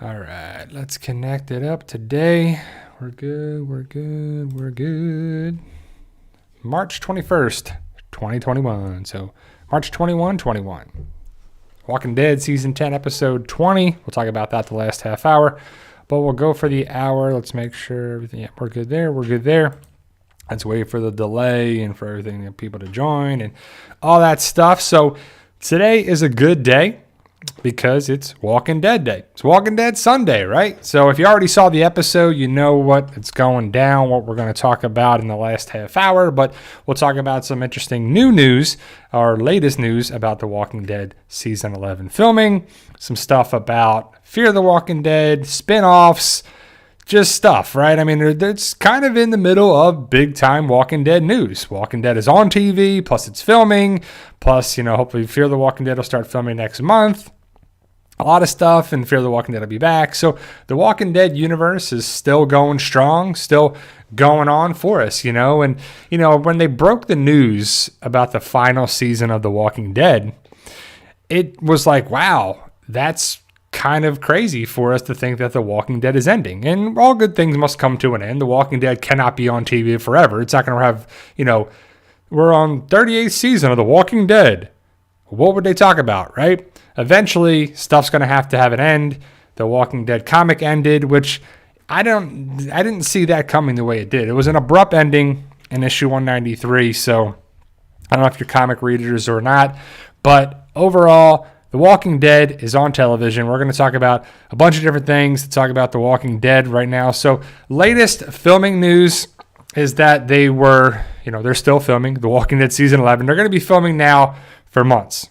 All right, let's connect it up today. We're good. March 21st, 2021. So March 21. Walking Dead Season 10, Episode 20. We'll talk about that the last half hour. But we'll go for the hour. Let's make sure everything, yeah, we're good there. Let's wait for the delay and for everything, people to join and all that stuff. So today is a good day because it's Walking Dead Day. It's Walking Dead Sunday, right? So if you already saw the episode, you know what it's going down, what we're going to talk about in the last half hour. But we'll talk about some interesting new news, our latest news about the Walking Dead Season 11 filming, some stuff about Fear the Walking Dead, spin-offs, just stuff, right? I mean, it's kind of in the middle of big-time Walking Dead news. Walking Dead is on TV, plus it's filming, plus, hopefully Fear the Walking Dead will start filming next month. A lot of stuff, and Fear the Walking Dead will be back. So the Walking Dead universe is still going strong, still going on for us, And, when they broke the news about the final season of The Walking Dead, it was like, wow, that's kind of crazy for us to think that The Walking Dead is ending. And all good things must come to an end. The Walking Dead cannot be on TV forever. It's not going to have, we're on 38th season of The Walking Dead. What would they talk about, right? Eventually, stuff's going to have an end. The Walking Dead comic ended, which I didn't see that coming the way it did. It was an abrupt ending in issue 193, so I don't know if you're comic readers or not, but overall, The Walking Dead is on television. We're going to talk about a bunch of different things to talk about The Walking Dead right now. So latest filming news is that they're still filming The Walking Dead Season 11. They're going to be filming now for months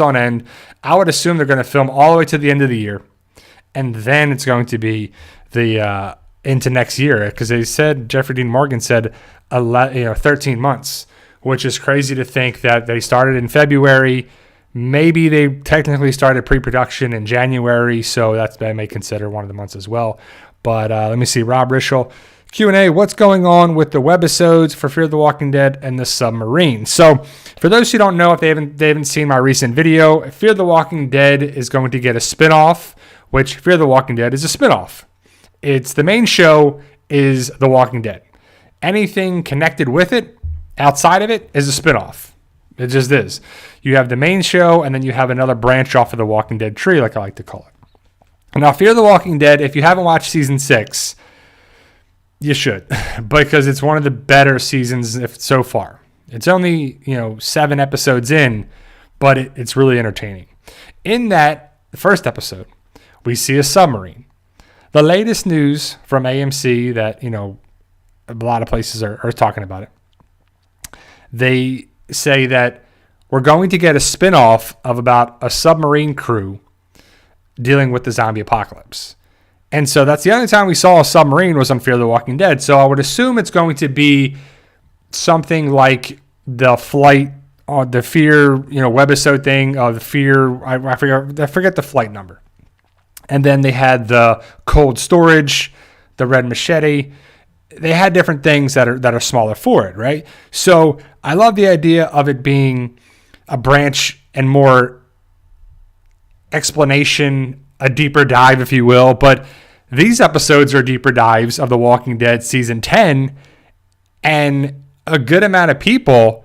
on end. I would assume they're going to film all the way to the end of the year. And then it's going to be into next year. Because Jeffrey Dean Morgan said, 13 months, which is crazy to think that they started in February. Maybe they technically started pre-production in January, so they may consider one of the months as well. But let me see. Rob Rischel, Q&A, what's going on with the webisodes for Fear the Walking Dead and the Submarine? So for those who don't know, if they haven't seen my recent video, Fear the Walking Dead is going to get a spinoff, which Fear the Walking Dead is a spinoff. It's the main show is The Walking Dead. Anything connected with it, outside of it, is a spinoff. It just is. You have the main show, and then you have another branch off of the Walking Dead tree, like I like to call it. Now, Fear the Walking Dead, if you haven't watched Season 6, you should, because it's one of the better seasons so far. It's only, 7 episodes in, but it's really entertaining. In that first episode, we see a submarine. The latest news from AMC that, a lot of places are talking about it. They say that we're going to get a spinoff of about a submarine crew dealing with the zombie apocalypse. And so that's the only time we saw a submarine was on Fear the Walking Dead. So I would assume it's going to be something like the flight on the Fear, webisode thing, the Fear, I forget the flight number. And then they had the cold storage, the red machete. They had different things that are smaller for it, right? So I love the idea of it being a branch and more explanation, a deeper dive, if you will. But these episodes are deeper dives of The Walking Dead Season 10, and a good amount of people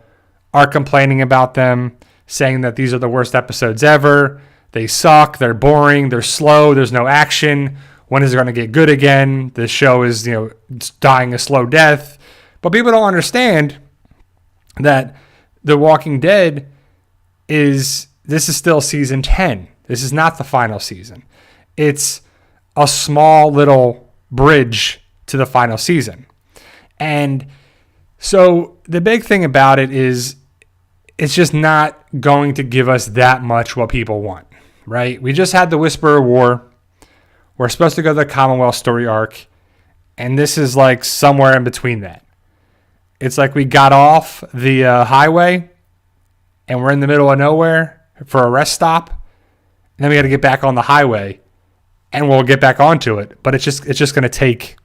are complaining about them, saying that these are the worst episodes ever. They suck, they're boring, they're slow, there's no action. When is it going to get good again? The show is, dying a slow death. But people don't understand that The Walking Dead this is still season 10. This is not the final season. It's a small little bridge to the final season. And so the big thing about it is it's just not going to give us that much what people want, right? We just had the Whisper of War. We're supposed to go to the Commonwealth story arc, and this is like somewhere in between that. It's like we got off the highway, and we're in the middle of nowhere for a rest stop, and then we got to get back on the highway, and we'll get back onto it. But it's just going to take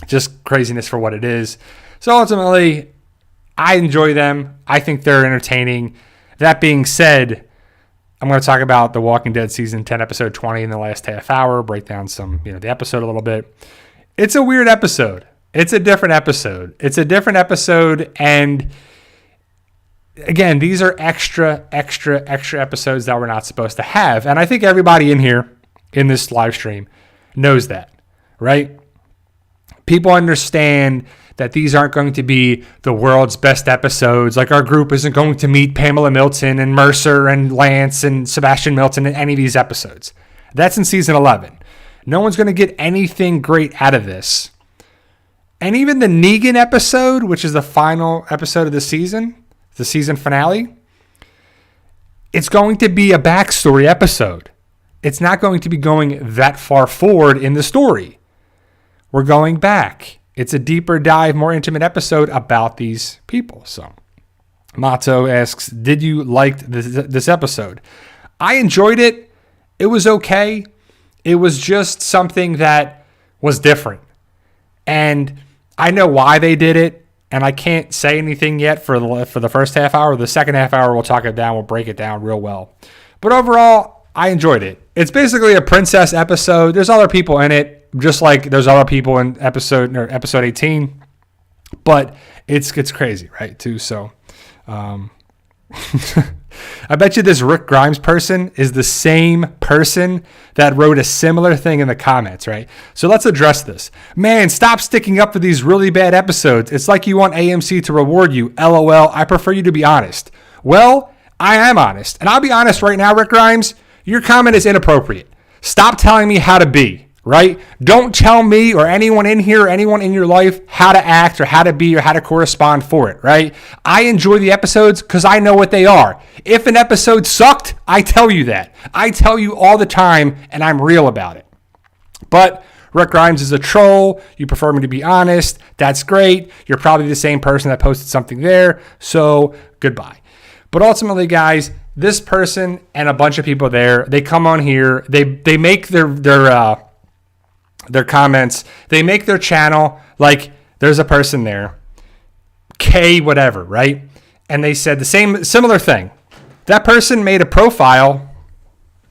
just craziness for what it is. So ultimately, I enjoy them. I think they're entertaining. That being said, I'm going to talk about The Walking Dead season 10, episode 20 in the last half hour, break down some, the episode a little bit. It's a weird episode. It's a different episode. And again, these are extra episodes that we're not supposed to have. And I think everybody in here in this live stream knows that, right? People understand that these aren't going to be the world's best episodes. Like, our group isn't going to meet Pamela Milton and Mercer and Lance and Sebastian Milton in any of these episodes. That's in season 11. No one's going to get anything great out of this. And even the Negan episode, which is the final episode of the season finale, it's going to be a backstory episode. It's not going to be going that far forward in the story. We're going back. It's a deeper dive, more intimate episode about these people. So, Mato asks, did you like this episode? I enjoyed it. It was okay. It was just something that was different. And I know why they did it, and I can't say anything yet for the first half hour. The second half hour, we'll talk it down. We'll break it down real well. But overall, I enjoyed it. It's basically a princess episode. There's other people in it, just like there's other people in episode 18. But it's crazy, right, too? So I bet you this Rick Grimes person is the same person that wrote a similar thing in the comments, right? So let's address this. Man, stop sticking up for these really bad episodes. It's like you want AMC to reward you. LOL, I prefer you to be honest. Well, I am honest. And I'll be honest right now, Rick Grimes, your comment is inappropriate. Stop telling me how to be, right? Don't tell me or anyone in here or anyone in your life how to act or how to be or how to correspond for it, right? I enjoy the episodes because I know what they are. If an episode sucked, I tell you that. I tell you all the time, and I'm real about it. But Rick Grimes is a troll. You prefer me to be honest. That's great. You're probably the same person that posted something there. So goodbye. But ultimately, guys, this person and a bunch of people there, they come on here. They make their comments. They make their channel like there's a person there, K whatever, right? And they said the similar thing. That person made a profile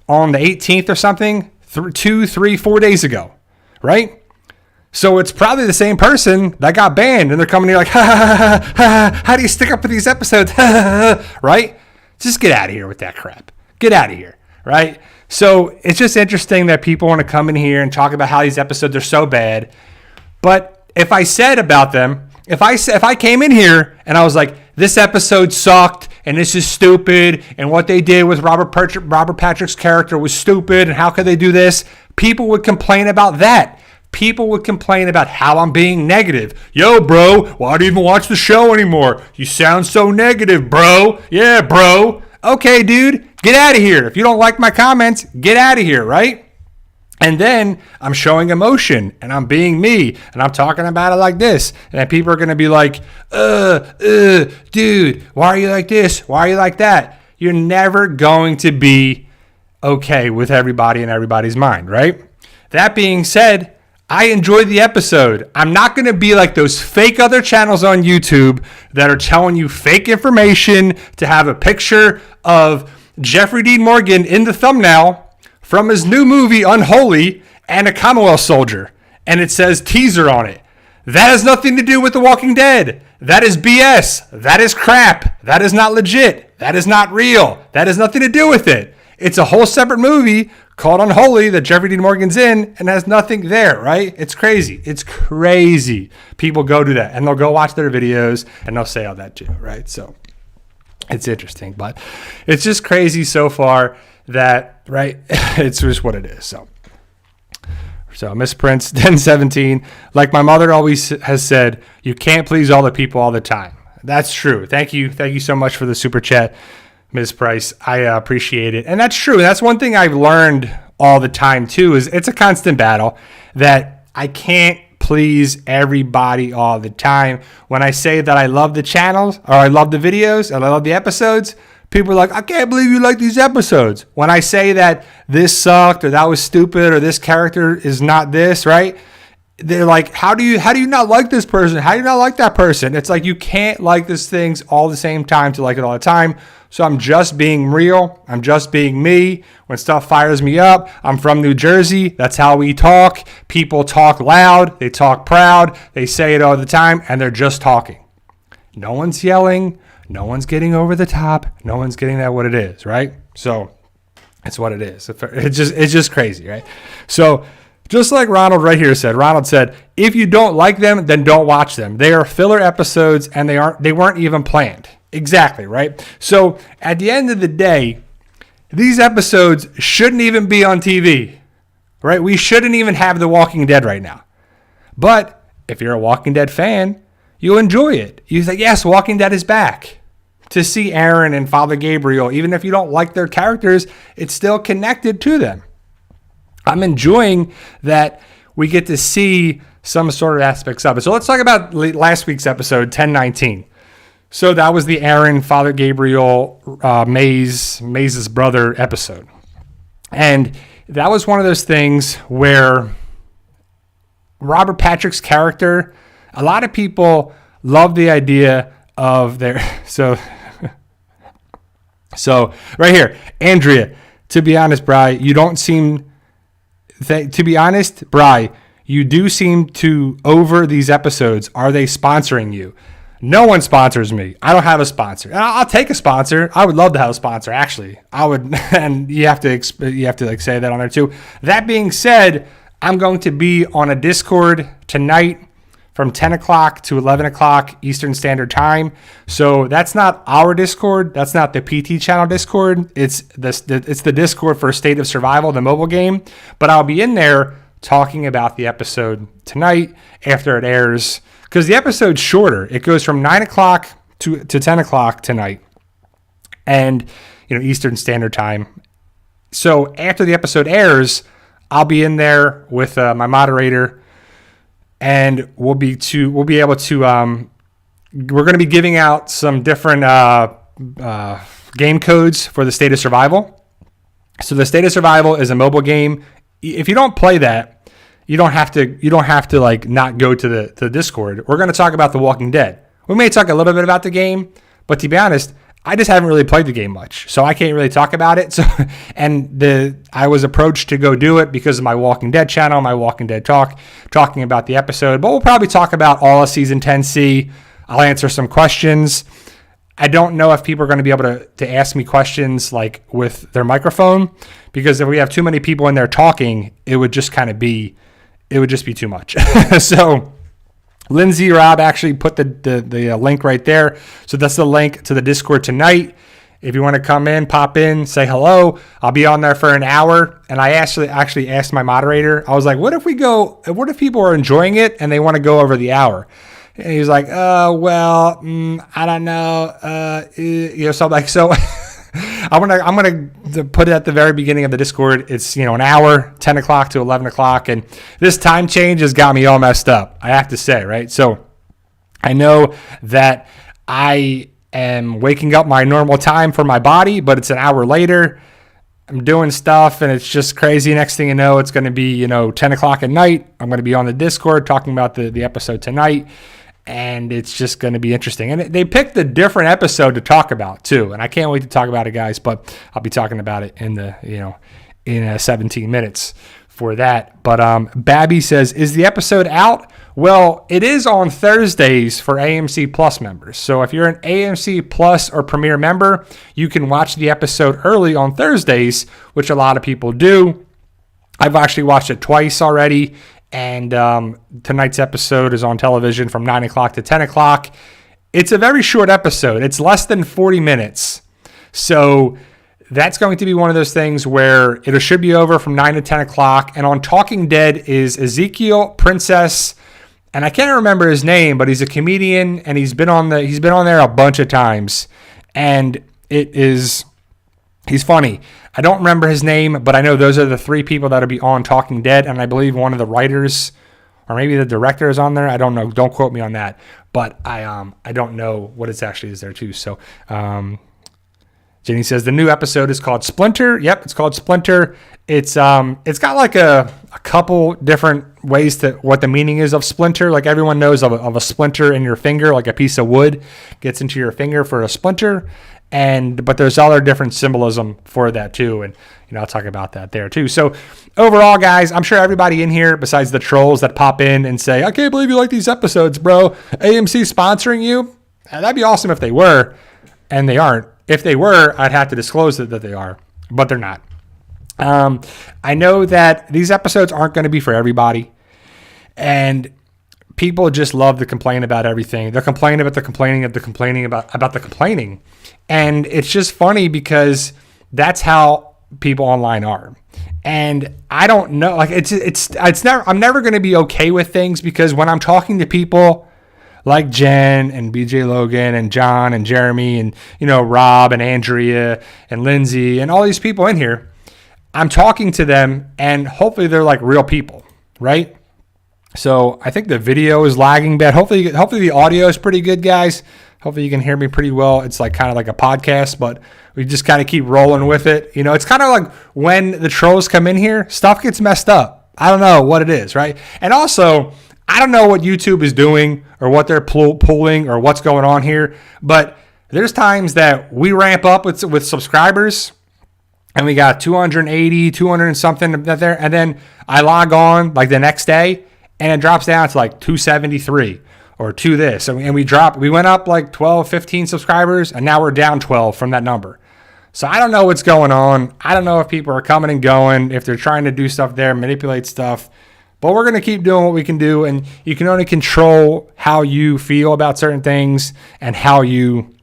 on the 18th or something, 2, 3, 4 days ago, right? So it's probably the same person that got banned, and they're coming here like, how do you stick up for these episodes, right? Just get out of here with that crap. Get out of here, right? So it's just interesting that people want to come in here and talk about how these episodes are so bad. But if I said about them, if I came in here and I was like, this episode sucked and this is stupid and what they did with Robert Patrick's character was stupid and how could they do this? People would complain about that. People would complain about how I'm being negative. Yo, bro, why do you even watch the show anymore? You sound so negative, bro. Yeah, bro. Okay, dude, get out of here. If you don't like my comments, get out of here, right? And then I'm showing emotion and I'm being me and I'm talking about it like this. And then people are going to be like, dude, why are you like this? Why are you like that? You're never going to be okay with everybody in everybody's mind, right? That being said, I enjoyed the episode. I'm not going to be like those fake other channels on YouTube that are telling you fake information to have a picture of Jeffrey Dean Morgan in the thumbnail from his new movie Unholy and a Commonwealth soldier. And it says teaser on it. That has nothing to do with The Walking Dead. That is BS. That is crap. That is not legit. That is not real. That has nothing to do with it. It's a whole separate movie called Unholy that Jeffrey Dean Morgan's in and has nothing there, right? It's crazy. It's crazy. People go do that and they'll go watch their videos and they'll say all that too, right? So it's interesting, but it's just crazy so far that, right? It's just what it is. So Miss Prince 1017, like my mother always has said, you can't please all the people all the time. That's true. Thank you so much for the super chat, Ms. Price. I appreciate it. And that's true. That's one thing I've learned all the time too, is it's a constant battle that I can't please everybody all the time. When I say that I love the channels or I love the videos and I love the episodes, people are like, I can't believe you like these episodes. When I say that this sucked or that was stupid or this character is not this, right? They're like, how do you not like this person? How do you not like that person? It's like you can't like these things all the same time to like it all the time. So I'm just being real. I'm just being me. When stuff fires me up, I'm from New Jersey. That's how we talk. People talk loud. They talk proud. They say it all the time, and they're just talking. No one's yelling. No one's getting over the top. No one's getting that what it is, right? So it's what it is. It's just crazy, right? So just like Ronald right here said, Ronald said, if you don't like them, then don't watch them. They are filler episodes, and they weren't even planned. Exactly, right? So at the end of the day, these episodes shouldn't even be on TV, right? We shouldn't even have The Walking Dead right now. But if you're a Walking Dead fan, you'll enjoy it. You say, yes, Walking Dead is back. To see Aaron and Father Gabriel, even if you don't like their characters, it's still connected to them. I'm enjoying that we get to see some sort of aspects of it. So let's talk about last week's episode, 1019. So that was the Aaron, Father Gabriel, Maze's brother episode. And that was one of those things where Robert Patrick's character, a lot of people love the idea of their... So right here, Andrea, to be honest, Bri, you don't seem... to be honest, Bri, you do seem to over these episodes. Are they sponsoring you? No one sponsors me. I don't have a sponsor. I'll take a sponsor. I would love to have a sponsor, actually. I would, and you have to like say that on there too. That being said, I'm going to be on a Discord tonight from 10 o'clock to 11 o'clock Eastern Standard Time. So that's not our Discord. That's not the PT channel Discord. It's the Discord for State of Survival, the mobile game. But I'll be in there talking about the episode tonight after it airs. Because the episode's shorter. It goes from 9 o'clock to 10 o'clock tonight. And, Eastern Standard Time. So after the episode airs, I'll be in there with my moderator. And we'll be able to, we're going to be giving out some different game codes for the State of Survival. So the State of Survival is a mobile game. If you don't play that, you don't have to like not go to the Discord. We're going to talk about The Walking Dead. We may talk a little bit about the game, but to be honest, I just haven't really played the game much, so I can't really talk about it. So, I was approached to go do it because of my Walking Dead channel, my Walking Dead talking about the episode. But we'll probably talk about all of season 10C. I'll answer some questions. I don't know if people are going to be able to ask me questions like with their microphone, because if we have too many people in there talking, it would just be too much. So Lindsay Rob actually put the link right there. So that's the link to the Discord tonight. If you want to come in, pop in, say hello. I'll be on there for an hour. And I actually asked my moderator, I was like, what if people are enjoying it and they want to go over the hour? And he was like, I don't know. So I'm gonna put it at the very beginning of the Discord. It's an hour, 10 o'clock to 11 o'clock, and this time change has got me all messed up, I have to say, right? So I know that I am waking up my normal time for my body, but it's an hour later. I'm doing stuff, and it's just crazy. Next thing you know, it's going to be 10 o'clock at night. I'm going to be on the Discord talking about the episode tonight. And it's just going to be interesting. And they picked a different episode to talk about too. And I can't wait to talk about it, guys. But I'll be talking about it in 17 minutes for that. But Babby says, is the episode out? Well, it is on Thursdays for AMC Plus members. So if you're an AMC Plus or Premier member, you can watch the episode early on Thursdays, which a lot of people do. I've actually watched it twice already. And tonight's episode is on television from 9 o'clock to 10 o'clock. It's a very short episode. It's less than 40 minutes. So that's going to be one of those things where it should be over from 9 to 10 o'clock. And on Talking Dead is Ezekiel Princess. And I can't remember his name, but he's a comedian and he's been on there a bunch of times. And he's funny. I don't remember his name, but I know those are the three people that'll be on Talking Dead, and I believe one of the writers or maybe the director is on there. I don't know. Don't quote me on that, but I don't know what it actually is there too. So Jenny says the new episode is called Splinter. Yep, it's called Splinter. It's got like a couple different ways to what the meaning is of splinter. Like everyone knows of a splinter in your finger, like a piece of wood gets into your finger for a splinter. but there's other different symbolism for that too, and I'll talk about that there too. So overall, guys, I'm sure everybody in here, besides the trolls that pop in and say, I can't believe you like these episodes, bro, AMC sponsoring you, that'd be awesome if they were, and they aren't. If they were, I'd have to disclose that they are, but they're not. I know that these episodes aren't going to be for everybody, and people just love to complain about everything. They're complaining about the complaining of the complaining about the complaining. And it's just funny because that's how people online are. And I don't know, like I'm never going to be okay with things, because when I'm talking to people like Jen and BJ Logan and John and Jeremy and, Rob and Andrea and Lindsay and all these people in here, I'm talking to them and hopefully they're like real people, right? So I think the video is lagging bad. Hopefully the audio is pretty good, guys. Hopefully you can hear me pretty well. It's like kind of like a podcast, but we just kind of keep rolling with it. It's kind of like when the trolls come in here, stuff gets messed up. I don't know what it is, right? And also, I don't know what YouTube is doing or what they're pulling or what's going on here, but there's times that we ramp up with subscribers and we got 280, 200 and something there, and then I log on like the next day and it drops down to like 273 or to this. And we went up like 12, 15 subscribers, and now we're down 12 from that number. So I don't know what's going on. I don't know if people are coming and going, if they're trying to do stuff there, manipulate stuff. But we're going to keep doing what we can do, and you can only control how you feel about certain things and how you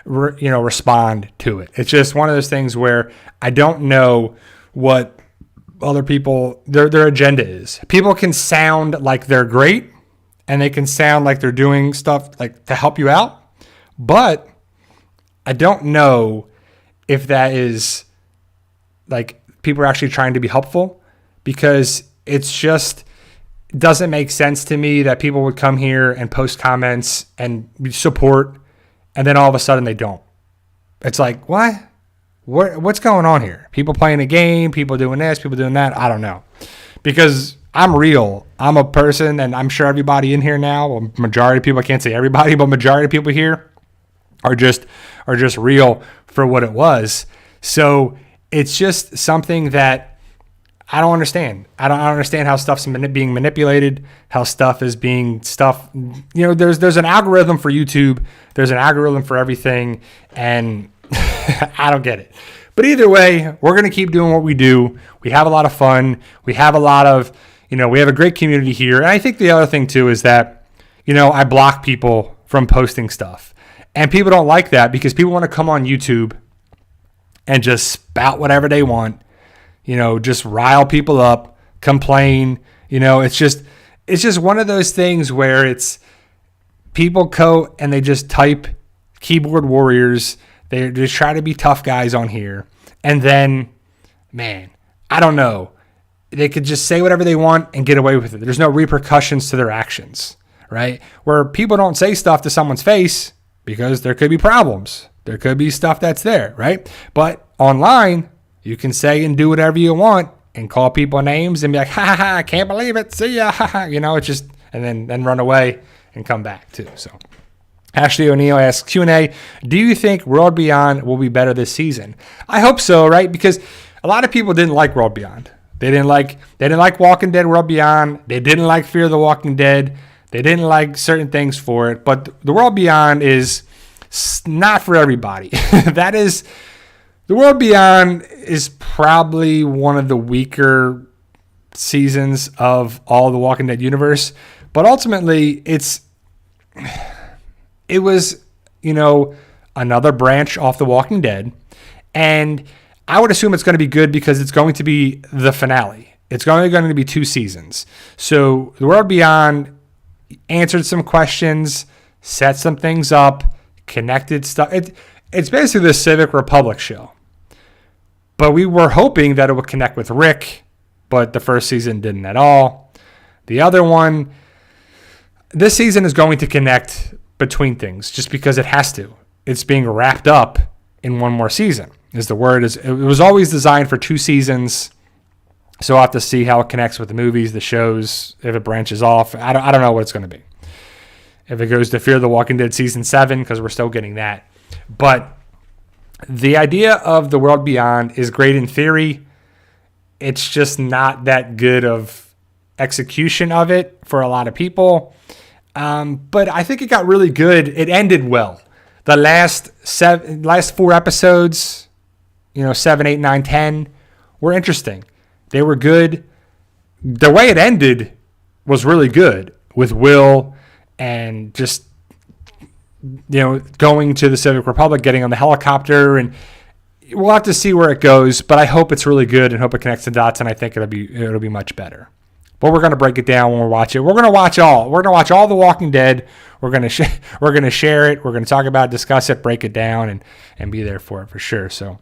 respond to it. It's just one of those things where I don't know what other people, their agenda is. People can sound like they're great and they can sound like they're doing stuff like to help you out, but I don't know if that is like people are actually trying to be helpful, because it's just doesn't make sense to me that people would come here and post comments and support, and then all of a sudden they don't. It's like, what? What's going on here? People playing a game, people doing this, people doing that. I don't know. Because I'm real. I'm a person, and I'm sure everybody in here now, well, majority of people, I can't say everybody, but majority of people here are just real for what it was. So it's just something that I don't understand. I don't understand how stuff's being manipulated, how stuff is being there's an algorithm for YouTube. There's an algorithm for everything, and I don't get it. But either way, we're going to keep doing what we do. We have a lot of fun. We have a lot of, we have a great community here. And I think the other thing too is that, I block people from posting stuff. And people don't like that, because people want to come on YouTube and just spout whatever they want, just rile people up, complain. It's just one of those things where it's people go and they just type keyboard warriors. They just try to be tough guys on here. And then, man, I don't know. They could just say whatever they want and get away with it. There's no repercussions to their actions, right? Where people don't say stuff to someone's face because there could be problems. There could be stuff that's there, right? But online, you can say and do whatever you want and call people names and be like, ha ha, I can't believe it. See ya, ha ha. It's just, and then run away and come back too. So Ashley O'Neill asks, Q&A, do you think World Beyond will be better this season? I hope so, right? Because a lot of people didn't like World Beyond. They didn't like Walking Dead World Beyond. They didn't like Fear the Walking Dead. They didn't like certain things for it. But the World Beyond is not for everybody. The World Beyond is probably one of the weaker seasons of all the Walking Dead universe. But ultimately, it was, another branch off The Walking Dead. And I would assume it's going to be good because it's going to be the finale. It's only going to be 2 seasons. So The World Beyond answered some questions, set some things up, connected stuff. It's basically the Civic Republic show. But we were hoping that it would connect with Rick, but the first season didn't at all. The other one, this season is going to connect between things just because it has to. It's being wrapped up in one more season. It was always designed for 2 seasons. So I'll have to see how it connects with the movies, the shows, if it branches off. I don't know what it's going to be. If it goes to Fear the Walking Dead season 7, because we're still getting that. But the idea of the world beyond is great in theory. It's just not that good of execution of it for a lot of people. But I think it got really good. It ended well. The last 4 episodes, 7, 8, 9, 10, were interesting. They were good. The way it ended was really good with Will and just, going to the Civic Republic, getting on the helicopter, and we'll have to see where it goes, but I hope it's really good and hope it connects the dots, and I think it'll be much better. But we're going to break it down when we watch it. We're going to watch all The Walking Dead. We're going to share it. We're going to talk about it, discuss it, break it down, and be there for it for sure. So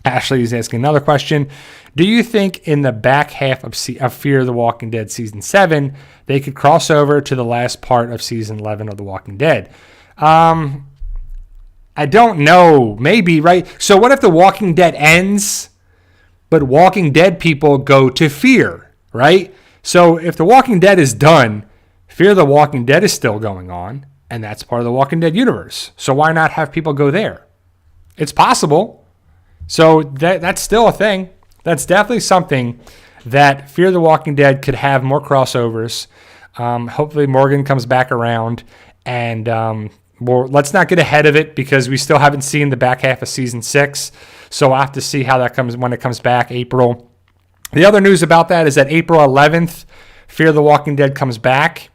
Ashley is asking another question. Do you think in the back half of Fear the Walking Dead Season 7, they could cross over to the last part of Season 11 of The Walking Dead? I don't know. Maybe, right? So what if The Walking Dead ends, but Walking Dead people go to Fear, right? So if The Walking Dead is done, Fear the Walking Dead is still going on, and that's part of the Walking Dead universe. So why not have people go there? It's possible. So that's still a thing. That's definitely something that Fear the Walking Dead could have more crossovers. Hopefully Morgan comes back around, and let's not get ahead of it because we still haven't seen the back half of Season 6. So I'll have to see how that comes when it comes back, April. The other news about that is that April 11th, Fear the Walking Dead comes back,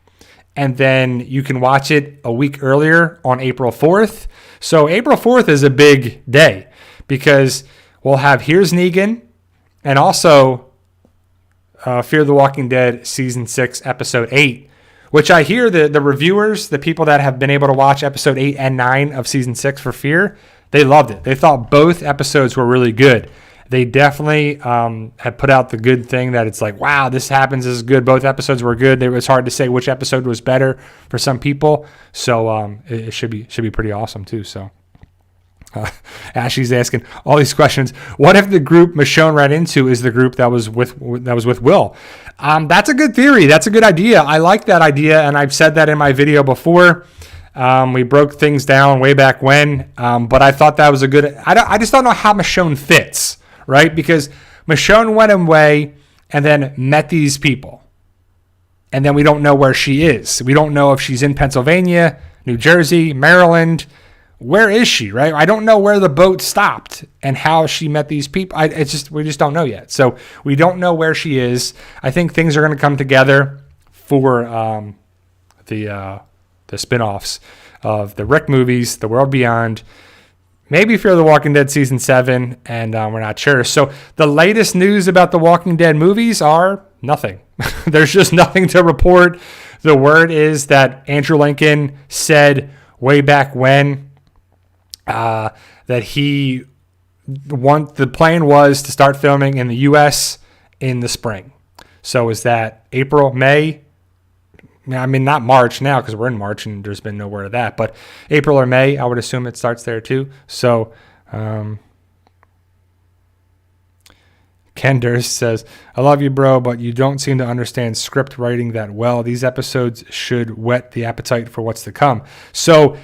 and then you can watch it a week earlier on April 4th. So April 4th is a big day because we'll have Here's Negan and also Fear the Walking Dead Season 6, Episode 8, which I hear the reviewers, the people that have been able to watch Episode 8 and 9 of Season 6 for Fear, they loved it. They thought both episodes were really good. They definitely had put out the good thing that it's like, wow, this happens. This is good. Both episodes were good. It was hard to say which episode was better for some people. So it should be pretty awesome too. So Ashley's asking all these questions. What if the group Michonne ran into is the group that was with Will? That's a good theory. That's a good idea. I like that idea, and I've said that in my video before. We broke things down way back when, but I thought that was a good. I just don't know how Michonne fits. Right? Because Michonne went away and then met these people. And then we don't know where she is. We don't know if she's in Pennsylvania, New Jersey, Maryland. Where is she, right? I don't know where the boat stopped and how she met these people. We just don't know yet. So we don't know where she is. I think things are going to come together for the spinoffs of the Rick movies, The World Beyond, maybe Fear the Walking Dead Season 7, and we're not sure. So the latest news about the Walking Dead movies are nothing. There's just nothing to report. The word is that Andrew Lincoln said way back when that the plan was to start filming in the U.S. in the spring. So is that April, May? I mean, not March now because we're in March and there's been no word of that. But April or May, I would assume it starts there too. So Ken Durst says, I love you, bro, but you don't seem to understand script writing that well. These episodes should whet the appetite for what's to come. So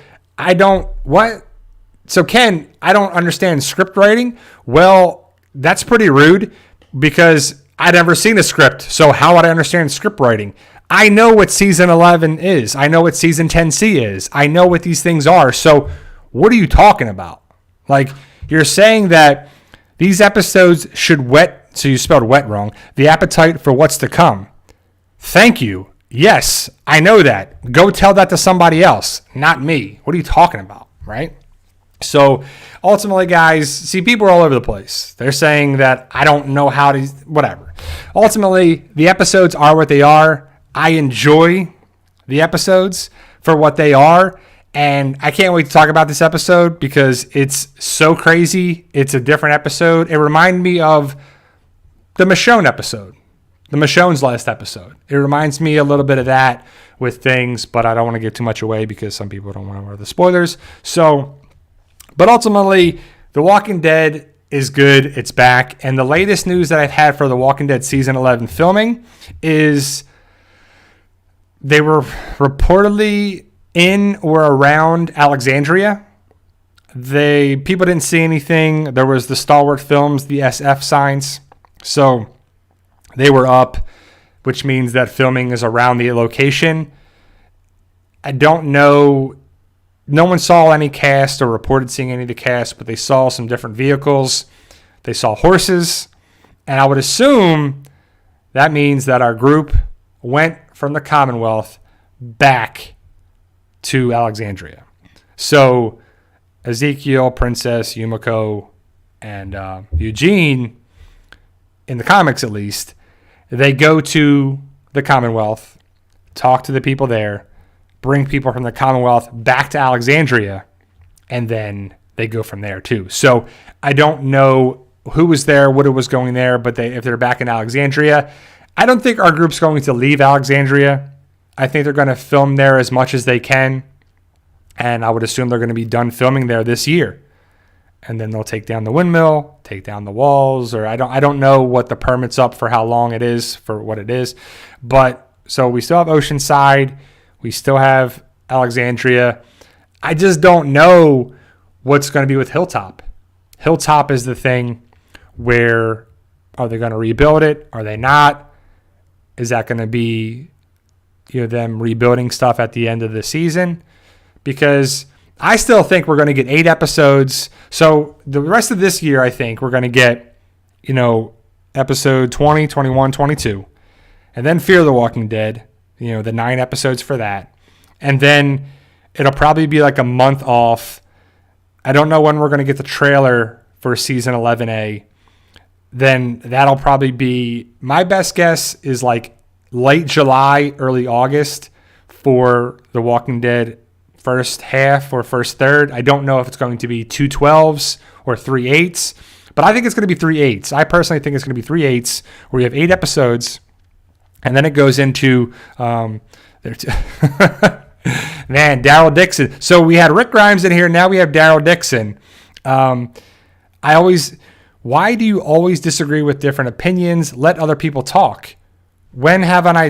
So Ken, I don't understand script writing. Well, that's pretty rude because I'd never seen a script. So how would I understand script writing? I know what Season 11 is. I know what Season 10C is. I know what these things are. So what are you talking about? Like, you're saying that these episodes should whet, so you spelled wet wrong, the appetite for what's to come. Thank you. Yes, I know that. Go tell that to somebody else, not me. What are you talking about, right? So ultimately, guys, see, people are all over the place. They're saying that I don't know how to, whatever. Ultimately, the episodes are what they are. I enjoy the episodes for what they are, and I can't wait to talk about this episode because it's so crazy. It's a different episode. It reminded me of the Michonne episode, the Michonne's last episode. It reminds me a little bit of that with things, but I don't want to give too much away because some people don't want to know the spoilers. So, but ultimately, The Walking Dead is good. It's back, and the latest news that I've had for The Walking Dead Season 11 filming is they were reportedly in or around Alexandria. People didn't see anything. There was the Stalwart Films, the SF signs. So they were up, which means that filming is around the location. I don't know. No one saw any cast or reported seeing any of the cast, but they saw some different vehicles. They saw horses. And I would assume that means that our group went from the Commonwealth back to Alexandria. So Ezekiel, Princess, Yumiko, and Eugene, in the comics at least, they go to the Commonwealth, talk to the people there, bring people from the Commonwealth back to Alexandria, and then they go from there too. So I don't know who was there, what it was going there, but if they're back in Alexandria, I don't think our group's going to leave Alexandria. I think they're going to film there as much as they can, and I would assume they're going to be done filming there this year. And then they'll take down the windmill, take down the walls, or I don't know what the permit's up for, how long it is for what it is. But so we still have Oceanside, we still have Alexandria. I just don't know what's going to be with Hilltop. Hilltop is the thing where, are they going to rebuild it? Are they not? Is that going to be, them rebuilding stuff at the end of the season? Because I still think we're going to get 8 episodes. So the rest of this year, I think we're going to get, episode 20, 21, 22. And then Fear the Walking Dead, the 9 episodes for that. And then it'll probably be like a month off. I don't know when we're going to get the trailer for season 11A. Then that'll probably be, my best guess is like late July, early August for The Walking Dead first half or first third. I don't know if it's going to be 2 12s or 3 8s, but I think it's going to be 3 8s. I personally think it's going to be 3 8s where you have 8 episodes, and then it goes into man, Daryl Dixon. So we had Rick Grimes in here. Now we have Daryl Dixon. Why do you always disagree with different opinions? Let other people talk. When haven't I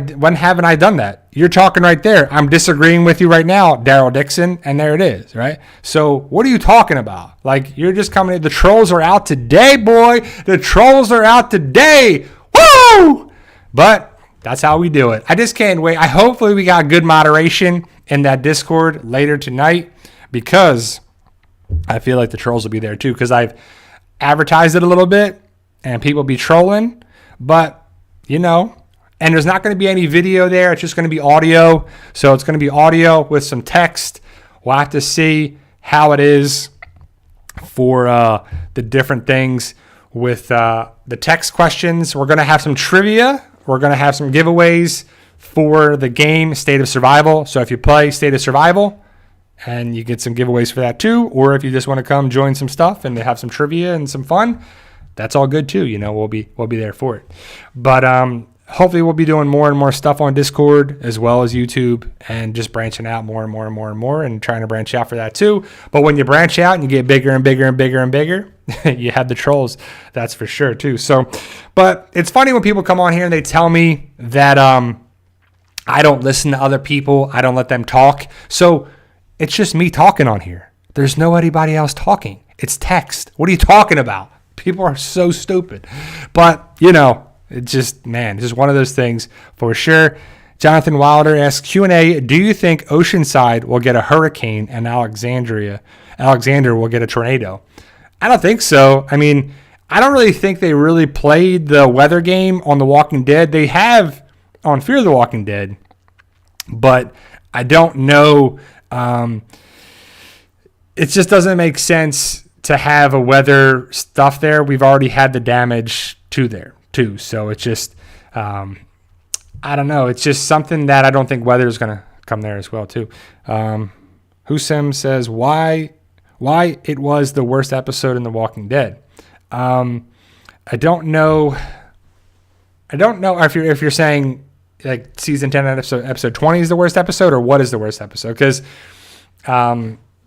done that? You're talking right there. I'm disagreeing with you right now, Daryl Dixon, and there it is, right? So what are you talking about? Like, you're just coming in. The trolls are out today, boy. The trolls are out today. Woo! But that's how we do it. I just can't wait. Hopefully we got good moderation in that Discord later tonight, because I feel like the trolls will be there too, because I've advertised it a little bit and people be trolling, but and there's not going to be any video there. It's just going to be audio. So it's going to be audio with some text. We'll have to see how it is for the different things with the text questions. We're going to have some trivia. We're going to have some giveaways for the game State of Survival. So if you play State of Survival, and you get some giveaways for that too, or if you just want to come join some stuff and have some trivia and some fun, that's all good too. We'll be there for it. But hopefully we'll be doing more and more stuff on Discord as well as YouTube, and just branching out more and more and more and more, and trying to branch out for that too. But when you branch out and you get bigger and bigger and bigger and bigger, you have the trolls, that's for sure too. So, but it's funny when people come on here and they tell me that I don't listen to other people. I don't let them talk. So it's just me talking on here. There's no anybody else talking. It's text. What are you talking about? People are so stupid. But, it's just one of those things for sure. Jonathan Wilder asks, Q&A, do you think Oceanside will get a hurricane and Alexander will get a tornado? I don't think so. I mean, I don't really think they really played the weather game on The Walking Dead. They have on Fear the Walking Dead, but I don't know. It just doesn't make sense to have a weather stuff there. We've already had the damage to there too. So it's just, I don't know. It's just something that I don't think weather is going to come there as well too. Husam says why it was the worst episode in The Walking Dead. I don't know if you're saying like season 10 episode 20 is the worst episode, or what is the worst episode? Because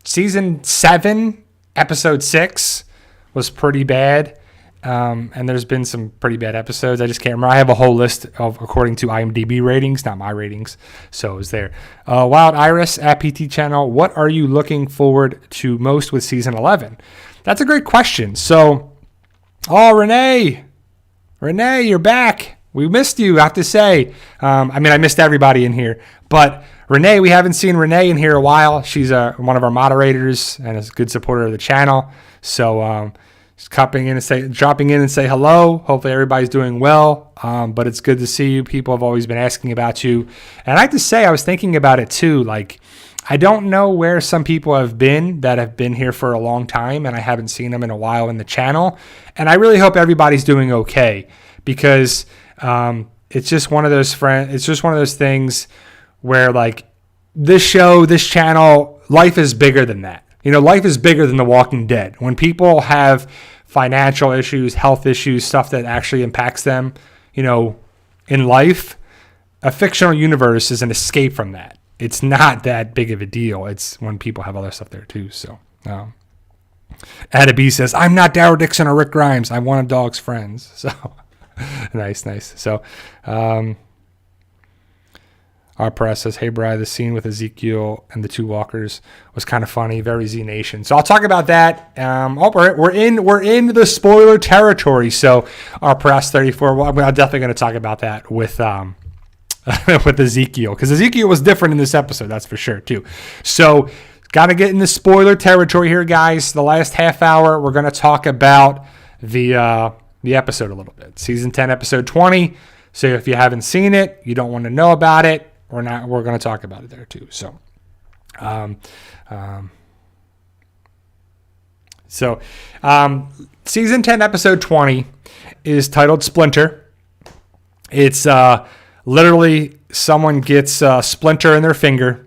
season 7 episode 6 was pretty bad. And there's been some pretty bad episodes. I just can't remember. I have a whole list of according to IMDb ratings, not my ratings. So it's there. Wild Iris at PT Channel. What are you looking forward to most with season 11? That's a great question. So, Renee, you're back. We missed you, I have to say. I missed everybody in here. But Renee, we haven't seen Renee in here a while. She's one of our moderators and is a good supporter of the channel. So, just dropping in and say hello. Hopefully everybody's doing well. But it's good to see you. People have always been asking about you. And I have to say, I was thinking about it too. Like, I don't know where some people have been that have been here for a long time, and I haven't seen them in a while in the channel. And I really hope everybody's doing okay, because it's just one of those things where, like, this show, this channel, life is bigger than that. Life is bigger than The Walking Dead. When people have financial issues, health issues, stuff that actually impacts them, in life, a fictional universe is an escape from that. It's not that big of a deal. It's when people have other stuff there too. So, Ada B says, I'm not Darryl Dixon or Rick Grimes. I'm one of Dog's friends. So, nice. So, our press says, hey, Bri, the scene with Ezekiel and the two walkers was kind of funny. Very Z Nation. So I'll talk about that. We're in the spoiler territory. So our press 34, I'm definitely going to talk about that with with Ezekiel, because Ezekiel was different in this episode. That's for sure too. So got to get in the spoiler territory here, guys. The last half hour, we're going to talk about the episode a little bit. Season 10, episode 20. So if you haven't seen it, you don't want to know about it, we're going to talk about it there too. So, season 10, episode 20 is titled Splinter. It's literally someone gets a splinter in their finger,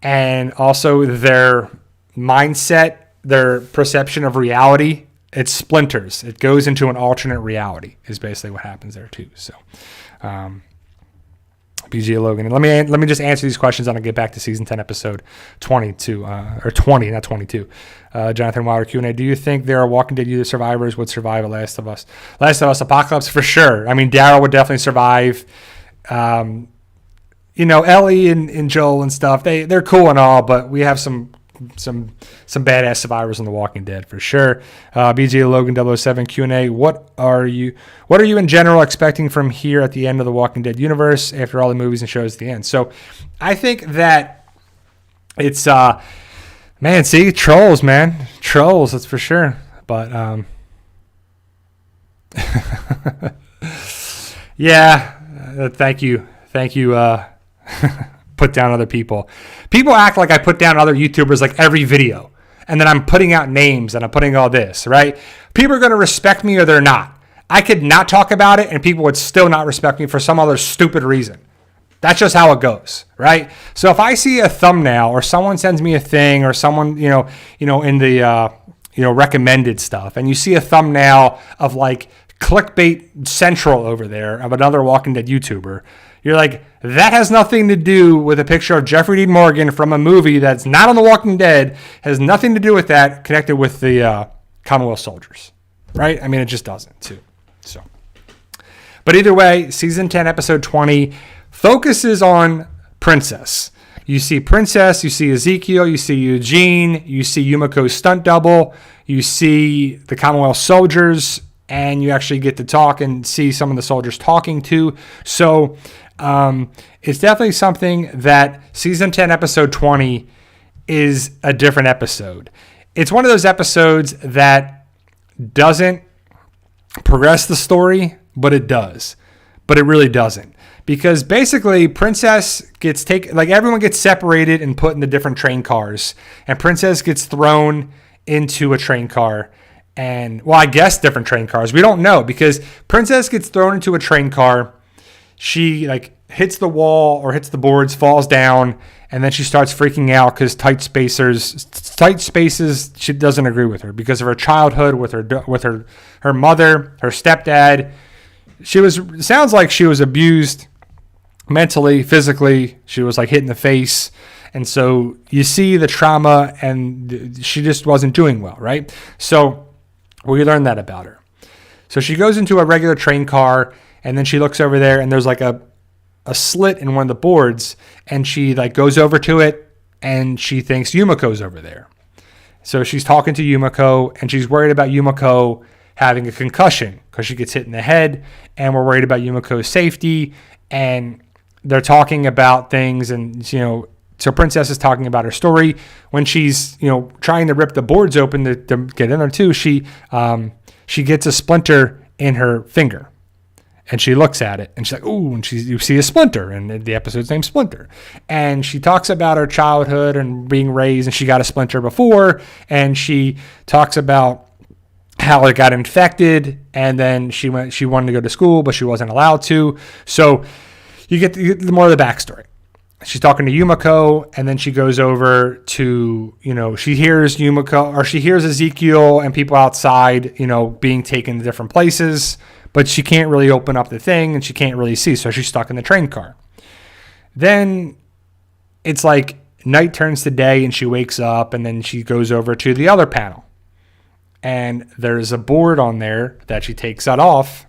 and also their mindset, their perception of reality, it splinters. It goes into an alternate reality is basically what happens there too. So, BJ Logan. And let me just answer these questions and I'll get back to season 10, episode 22, or 20, not 22. Jonathan Wilder Q&A. Do you think there are Walking Dead user survivors would survive a Last of Us apocalypse? For sure. I mean, Daryl would definitely survive. Ellie and Joel and stuff, they're cool and all, but we have some badass survivors in The Walking Dead for sure. BJ Logan 007 Q&A. What are you in general expecting from here at the end of the Walking Dead universe after all the movies and shows at the end? So I think that it's trolls, that's for sure. But yeah, thank you. Put down other people. People act like I put down other YouTubers like every video, and then I'm putting out names and I'm putting all this, right? People are going to respect me or they're not. I could not talk about it and people would still not respect me for some other stupid reason. That's just how it goes, right? So if I see a thumbnail or someone sends me a thing or someone, in the recommended stuff, and you see a thumbnail of like clickbait central over there of another Walking Dead YouTuber, you're like, that has nothing to do with a picture of Jeffrey Dean Morgan from a movie that's not on The Walking Dead, has nothing to do with that, connected with the Commonwealth soldiers, right? I mean, it just doesn't, too. So, but either way, season 10, episode 20 focuses on Princess. You see Princess, you see Ezekiel, you see Eugene, you see Yumiko's stunt double, you see the Commonwealth soldiers, and you actually get to talk and see some of the soldiers talking too. So it's definitely something that season 10, episode 20 is a different episode. It's one of those episodes that doesn't progress the story, but it does. But it really doesn't. Because basically Princess gets taken, like everyone gets separated and put into different train cars. And Princess gets thrown into a train car. And, well, I guess different train cars. We don't know, because Princess gets thrown into a train car. She like hits the wall or hits the boards, falls down, and then she starts freaking out because tight spaces. She doesn't agree with her because of her childhood with her mother, her stepdad. Sounds like she was abused mentally, physically. She was like hit in the face, and so you see the trauma, and she just wasn't doing well, right? So we learned that about her. So she goes into a regular train car, and then she looks over there, and there's like a slit in one of the boards, and she like goes over to it, and she thinks Yumiko's over there. So she's talking to Yumiko, and she's worried about Yumiko having a concussion because she gets hit in the head, and we're worried about Yumiko's safety. And they're talking about things, and so Princess is talking about her story when she's trying to rip the boards open to get in there too. She gets a splinter in her finger, and she looks at it, and she's like, "Ooh!" And you see a splinter, and the episode's named Splinter. And she talks about her childhood and being raised, and she got a splinter before, and she talks about how it got infected, and then she wanted to go to school, but she wasn't allowed to. So you get more of the backstory. She's talking to Yumiko, and then she goes over to, she hears Yumiko, or she hears Ezekiel and people outside, being taken to different places, but she can't really open up the thing, and she can't really see, so she's stuck in the train car. Then it's like night turns to day, and she wakes up, and then she goes over to the other panel. And there's a board on there that she takes that off,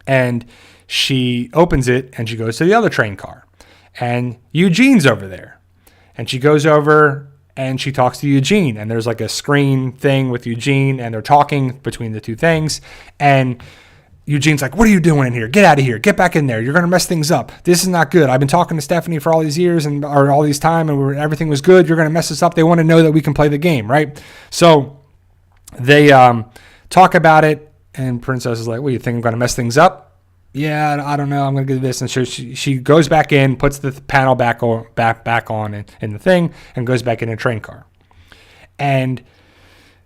and she opens it, and she goes to the other train car. And Eugene's over there. And she goes over, and she talks to Eugene. And there's like a screen thing with Eugene, and they're talking between the two things. And Eugene's like, "What are you doing in here? Get out of here. Get back in there. You're going to mess things up. This is not good. I've been talking to Stephanie for all these years or all these time, and everything was good. You're going to mess this up. They want to know that we can play the game," right? So they talk about it, and Princess is like, "What, you think I'm going to mess things up?" "Yeah, I don't know. I'm going to do this." And so she goes back in, puts the panel back on in the thing, and goes back in a train car. And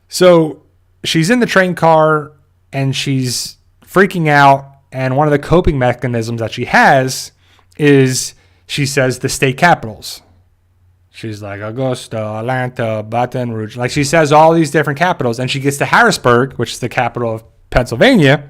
so she's in the train car, and she's freaking out. And one of the coping mechanisms that she has is she says the state capitals. She's like Augusta, Atlanta, Baton Rouge. Like she says all these different capitals, and she gets to Harrisburg, which is the capital of Pennsylvania,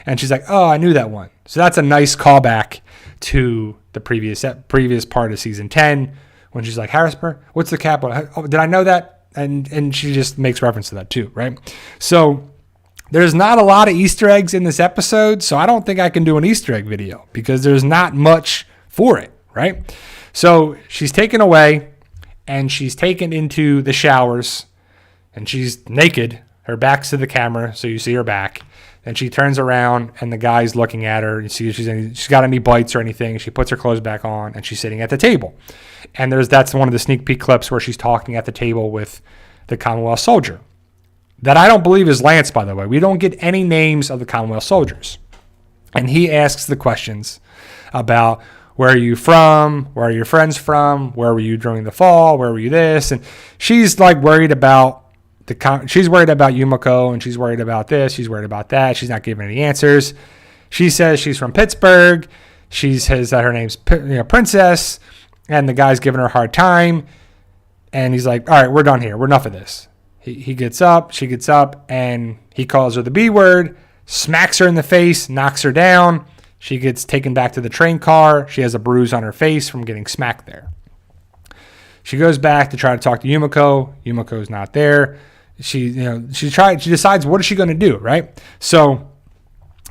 and she's like, "Oh, I knew that one." So that's a nice callback to the previous part of season 10 when she's like, "Harrisburg, what's the capital? Oh, did I know that?" And she just makes reference to that too, right? So there's not a lot of Easter eggs in this episode, so I don't think I can do an Easter egg video because there's not much for it, right? So she's taken away, and she's taken into the showers, and she's naked. Her back's to the camera, so you see her back. Then she turns around, and the guy's looking at her. You see she's got any bites or anything. She puts her clothes back on, and she's sitting at the table. And that's one of the sneak peek clips where she's talking at the table with the Commonwealth soldier. That I don't believe is Lance, by the way. We don't get any names of the Commonwealth soldiers. And he asks the questions about, where are you from? Where are your friends from? Where were you during the fall? Where were you this? And she's like worried about she's worried about Yumiko, and she's worried about this. She's worried about that. She's not giving any answers. She says she's from Pittsburgh. She says that her name's Princess, and the guy's giving her a hard time. And he's like, "All right, we're done here. We're enough of this." He gets up. She gets up, and he calls her the B word, smacks her in the face, knocks her down. She gets taken back to the train car. She has a bruise on her face from getting smacked there. She goes back to try to talk to Yumiko. Yumiko's not there. She decides what is she going to do, right? So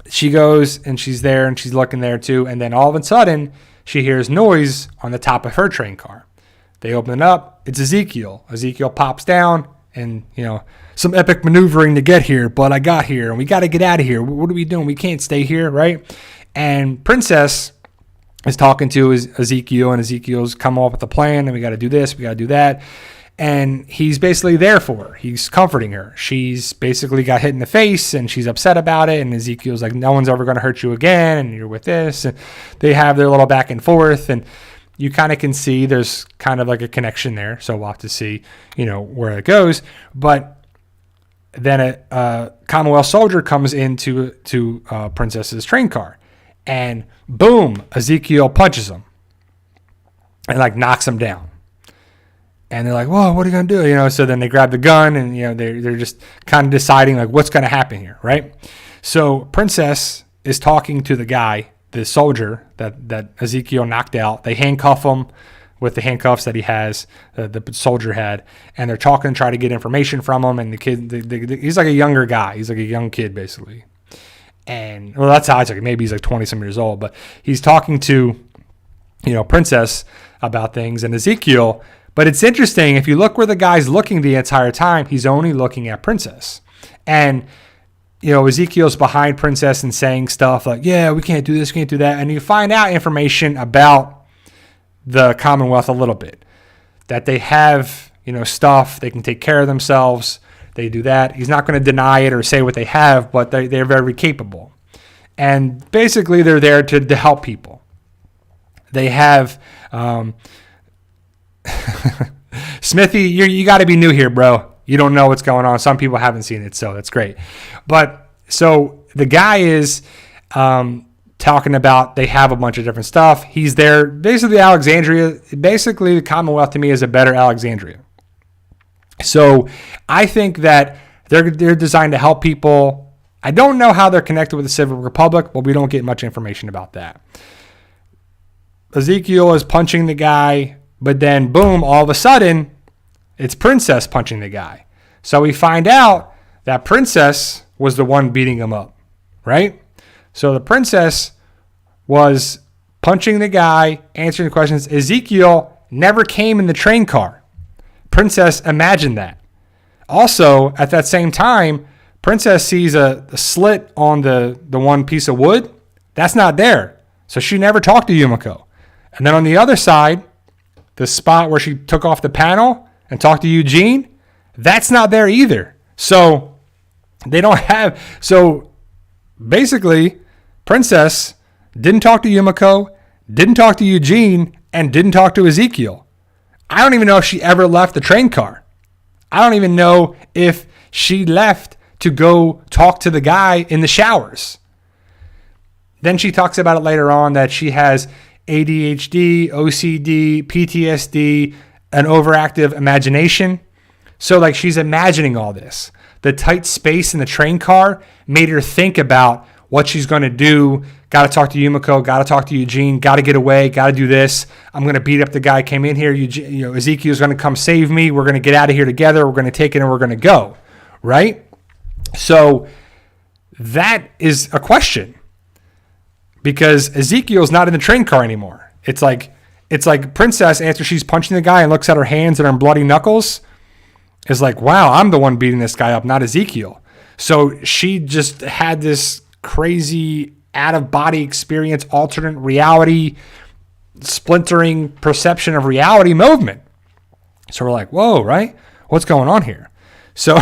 she goes, and she's there, and she's looking there too. And then all of a sudden, she hears noise on the top of her train car. They open it up. It's Ezekiel. Ezekiel pops down, and some epic maneuvering to get here, but I got here, and we got to get out of here. What are we doing? We can't stay here, right? And Princess is talking to Ezekiel, and Ezekiel's come up with a plan, and we got to do this, we got to do that. And he's basically there for her. He's comforting her. She's basically got hit in the face, and she's upset about it. And Ezekiel's like, "No one's ever going to hurt you again, and you're with this." And they have their little back and forth, and you kind of can see there's kind of like a connection there. So we'll have to see, where it goes. But then a Commonwealth soldier comes into Princess's train car, and boom, Ezekiel punches him and like knocks him down. And they're like, "Whoa, what are you going to do?" So then they grab the gun, and, they're just kind of deciding like what's going to happen here, right? So Princess is talking to the guy, the soldier that Ezekiel knocked out. They handcuff him with the handcuffs that he has, the soldier had, and they're talking, try to get information from him. And the kid, he's like a younger guy. He's like a young kid, basically. And well, that's how I took it. Maybe he's like 20 some years old, but he's talking to, Princess about things and Ezekiel. But it's interesting. If you look where the guy's looking the entire time, he's only looking at Princess. And, Ezekiel's behind Princess and saying stuff like, yeah, we can't do this, we can't do that. And you find out information about the Commonwealth a little bit, that they have, stuff, they can take care of themselves. They do that. He's not going to deny it or say what they have, but they're very capable. And basically, they're there to help people. They have Smithy, you got to be new here, bro. You don't know what's going on. Some people haven't seen it, so that's great. But so the guy is talking about they have a bunch of different stuff. He's there. Basically, Alexandria, basically the Commonwealth to me is a better Alexandria. So I think that they're designed to help people. I don't know how they're connected with the Civil Republic, but we don't get much information about that. Ezekiel is punching the guy, but then boom, all of a sudden, it's Princess punching the guy. So we find out that Princess was the one beating him up, right? So the Princess was punching the guy, answering questions. Ezekiel never came in the train car. Princess imagined that. Also, at that same time, Princess sees a slit on the one piece of wood. That's not there. So she never talked to Yumiko. And then on the other side, the spot where she took off the panel and talked to Eugene, that's not there either. So they don't have. So basically, Princess didn't talk to Yumiko, didn't talk to Eugene, and didn't talk to Ezekiel. I don't even know if she ever left the train car. I don't even know if she left to go talk to the guy in the showers. Then she talks about it later on that she has ADHD, OCD, PTSD, an overactive imagination. So like she's imagining all this. The tight space in the train car made her think about what she's going to do. Got to talk to Yumiko, got to talk to Eugene, got to get away, got to do this. I'm going to beat up the guy came in here. Ezekiel's going to come save me. We're going to get out of here together. We're going to take it and we're going to go, right? So that is a question because Ezekiel's not in the train car anymore. It's like Princess, after she's punching the guy and looks at her hands and her bloody knuckles, is like, wow, I'm the one beating this guy up, not Ezekiel. So she just had this crazy out-of-body experience, alternate reality, splintering perception of reality movement. So we're like, whoa, right? What's going on here? So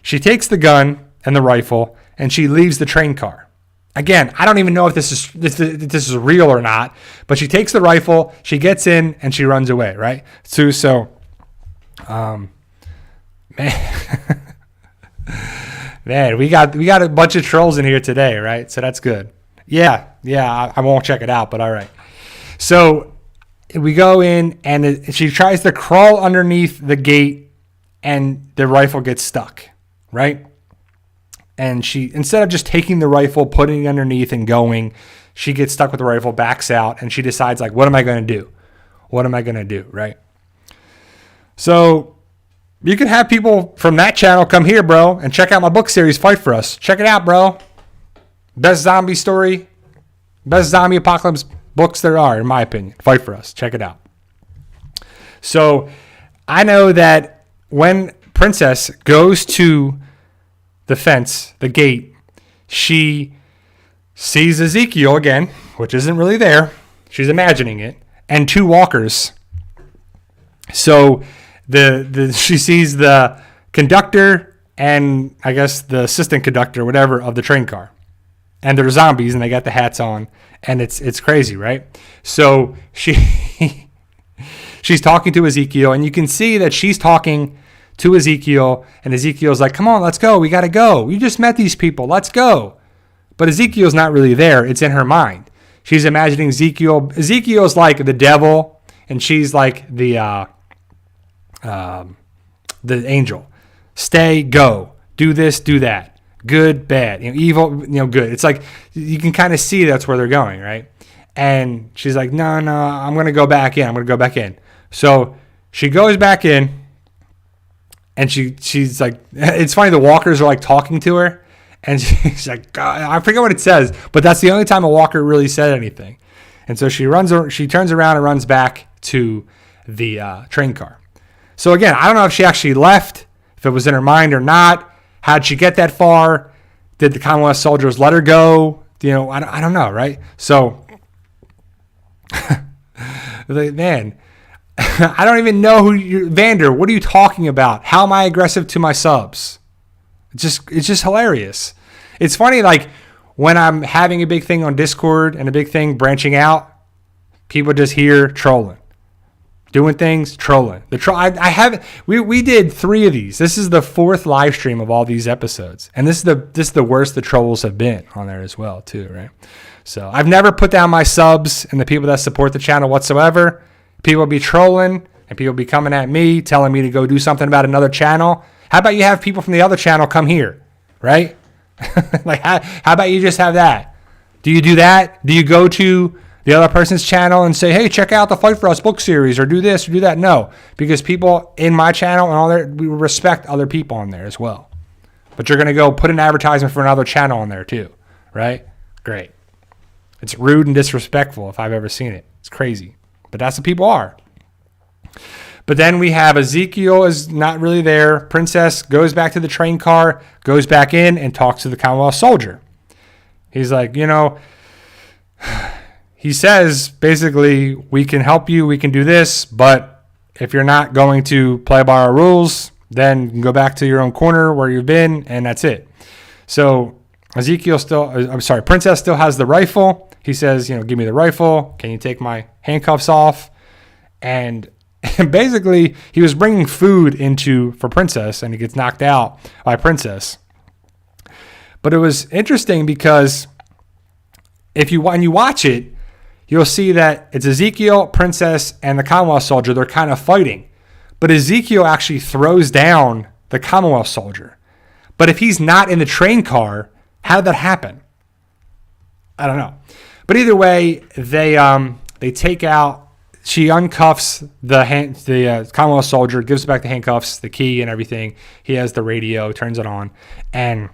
she takes the gun and the rifle, and she leaves the train car. Again, I don't even know if this is real or not, but she takes the rifle, she gets in, and she runs away, right? Man, we got a bunch of trolls in here today, right? So that's good. Yeah, I won't check it out, but all right. So we go in, and she tries to crawl underneath the gate, and the rifle gets stuck, right? And she, instead of just taking the rifle, putting it underneath and going, she gets stuck with the rifle, backs out, and she decides, like, what am I going to do? What am I going to do, right? So you can have people from that channel come here, bro, and check out my book series, Fight For Us. Check it out, bro. Best zombie story, best zombie apocalypse books there are, in my opinion. Fight For Us. Check it out. So I know that when Princess goes to the fence, the gate, she sees Ezekiel again, which isn't really there. She's imagining it, and two walkers. So she sees the conductor and I guess the assistant conductor, whatever, of the train car. And they're zombies and they got the hats on, and it's crazy, right? So she's talking to Ezekiel, and you can see that she's talking to Ezekiel, and Ezekiel's like, come on, let's go. We got to go. You just met these people. Let's go. But Ezekiel's not really there. It's in her mind. She's imagining Ezekiel. Ezekiel's like the devil, and she's like the angel. Stay, go, do this, do that. Good, bad, evil, good. It's like you can kind of see that's where they're going, right? And she's like, no, I'm going to go back in. So she goes back in, and she's like, it's funny, the walkers are like talking to her, And she's like, God, I forget what it says, but that's the only time a walker really said anything. And so she turns around and runs back to the train car. So again, I don't know if she actually left, if it was in her mind or not. How'd she get that far? Did the Commonwealth soldiers let her go? I don't know, right? So, man, I don't even know who you're. Vander, what are you talking about? How am I aggressive to my subs? It's just hilarious. It's funny, like, when I'm having a big thing on Discord and a big thing branching out, people just hear trolling. Doing things, trolling. We did 3 of these. This is the 4th live stream of all these episodes. And this is the worst the trolls have been on there as well, too, right? So I've never put down my subs and the people that support the channel whatsoever. People be trolling and people be coming at me, telling me to go do something about another channel. How about you have people from the other channel come here, right? Like, how about you just have that? Do you do that? Do you go to the other person's channel and say, hey, check out the Fight For Us book series or do this or do that? No, because people in my channel and all that, we respect other people on there as well. But you're going to go put an advertisement for another channel on there too, right? Great. It's rude and disrespectful if I've ever seen it. It's crazy. But that's what people are. But then we have Ezekiel is not really there. Princess goes back to the train car, goes back in and talks to the Commonwealth soldier. He's like, he says, basically, we can help you, we can do this, but if you're not going to play by our rules, then you can go back to your own corner where you've been, and that's it. So Princess still has the rifle. He says, give me the rifle. Can you take my handcuffs off? And basically, he was bringing food for Princess, and he gets knocked out by Princess. But it was interesting because when you watch it, you'll see that it's Ezekiel, Princess, and the Commonwealth soldier. They're kind of fighting. But Ezekiel actually throws down the Commonwealth soldier. But if he's not in the train car, how did that happen? I don't know. But either way, they take out, she uncuffs the Commonwealth soldier, gives back the handcuffs, the key and everything. He has the radio, turns it on, and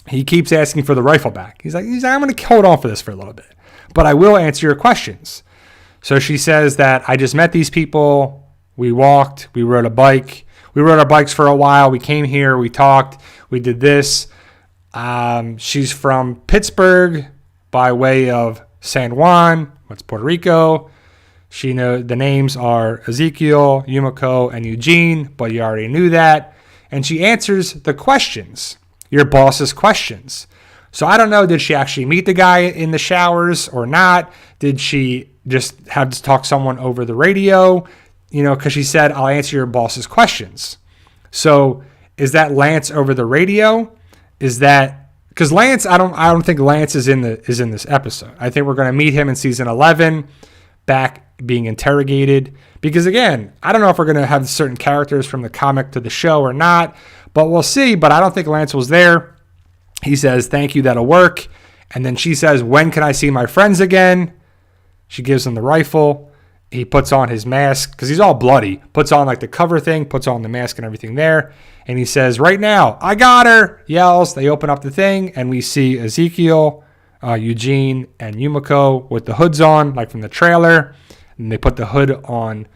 he keeps asking for the rifle back. He's like, I'm going to hold on for this for a little bit, but I will answer your questions. So she says that I just met these people. We walked. We rode a bike. We rode our bikes for a while. We came here. We talked. We did this. She's from Pittsburgh by way of San Juan. What's Puerto Rico? She knows the names are Ezekiel, Yumiko, and Eugene, but you already knew that. And she answers the questions, your boss's questions. So I don't know, did she actually meet the guy in the showers or not? Did she just have to talk to someone over the radio? Because she said, I'll answer your boss's questions. So is that Lance over the radio? Is that because Lance? I don't think Lance is in this episode. I think we're going to meet him in season 11, back being interrogated. Because again, I don't know if we're going to have certain characters from the comic to the show or not, but we'll see. But I don't think Lance was there. He says, thank you, that'll work. And then she says, when can I see my friends again? She gives him the rifle. He puts on his mask because he's all bloody. Puts on like the cover thing, puts on the mask and everything there. And he says, right now, I got her, yells. They open up the thing and we see Ezekiel, Eugene, and Yumiko with the hoods on, like from the trailer. And they put the hood on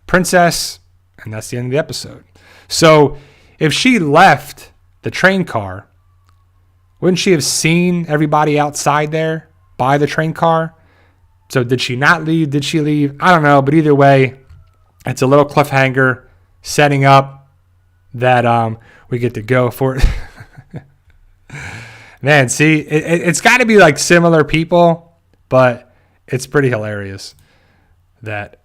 Princess, and that's the end of the episode. So if she left the train car, wouldn't she have seen everybody outside there by the train car? So did she not leave? Did she leave? I don't know. But either way, it's a little cliffhanger setting up that we get to go for it. Man, see, it's got to be like similar people, but it's pretty hilarious that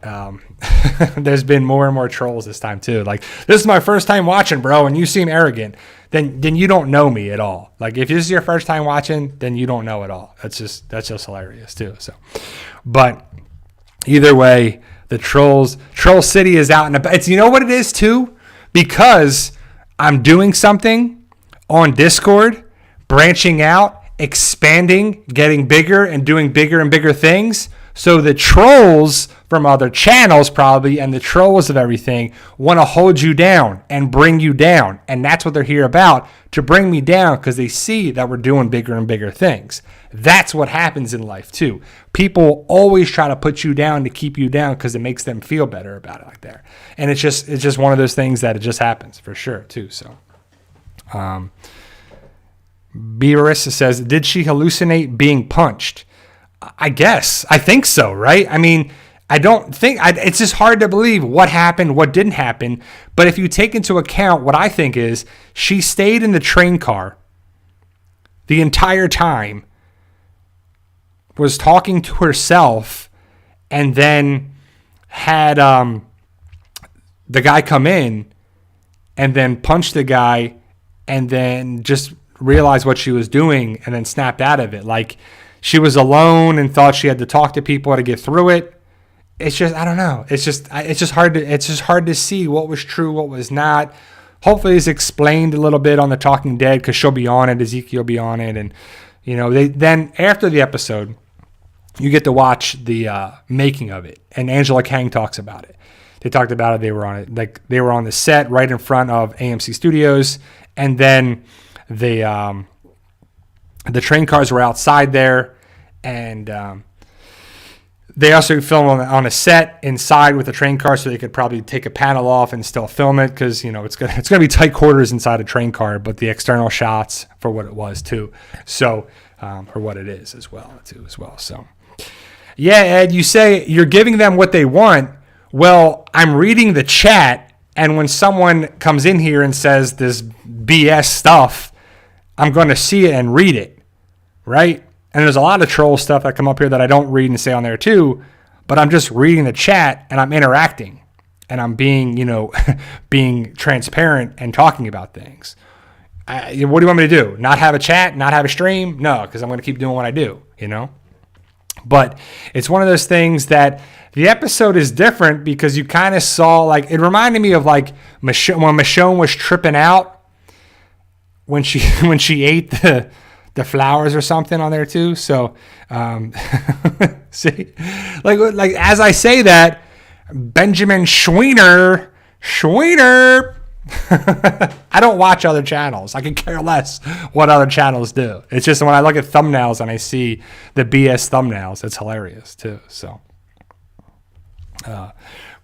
there's been more and more trolls this time too. Like, this is my first time watching, bro, and you seem arrogant. Then you don't know me at all. Like, if this is your first time watching, then you don't know at all. That's just hilarious too. So, but either way, the Troll City is out and about. It's, you know what it is too? Because I'm doing something on Discord, branching out, expanding, getting bigger and doing bigger and bigger things. So the trolls from other channels probably, and the trolls of everything, want to hold you down and bring you down. And that's what they're here about, to bring me down, because they see that we're doing bigger and bigger things. That's what happens in life too. People always try to put you down to keep you down because it makes them feel better about it like that. And it's just one of those things that it just happens for sure too. So, Beerus says, did she hallucinate being punched? I guess. I think so, right? I mean, it's just hard to believe what happened, what didn't happen. But if you take into account what I think is, she stayed in the train car the entire time, was talking to herself, and then had the guy come in and then punch the guy, and then just realized what she was doing and then snapped out of it. Like, she was alone and thought she had to talk to people to get through it. It's just, I don't know. It's just hard to see what was true, what was not. Hopefully it's explained a little bit on The Talking Dead, because she'll be on it, Ezekiel will be on it. And, then after the episode, you get to watch the making of it. And Angela Kang talks about it. They talked about it. They were on it. Like, they were on the set right in front of AMC Studios. And then the train cars were outside there, and they also filmed on a set inside with the train car, so they could probably take a panel off and still film it, because it's gonna be tight quarters inside a train car, but the external shots for what it was too, so or what it is as well. So yeah, Ed, you say you're giving them what they want. Well, I'm reading the chat, and when someone comes in here and says this BS stuff, I'm going to see it and read it, right? And there's a lot of troll stuff that come up here that I don't read and say on there too, but I'm just reading the chat and I'm interacting and I'm being, being transparent and talking about things. What do you want me to do? Not have a chat? Not have a stream? No, because I'm going to keep doing what I do, But it's one of those things that the episode is different, because you kind of saw, like, it reminded me of like when Michonne was tripping out when she ate the flowers or something on there too. So see, like as I say that, Benjamin Schweener. I don't watch other channels. I can care less what other channels do. It's just when I look at thumbnails and I see the BS thumbnails, it's hilarious too. So,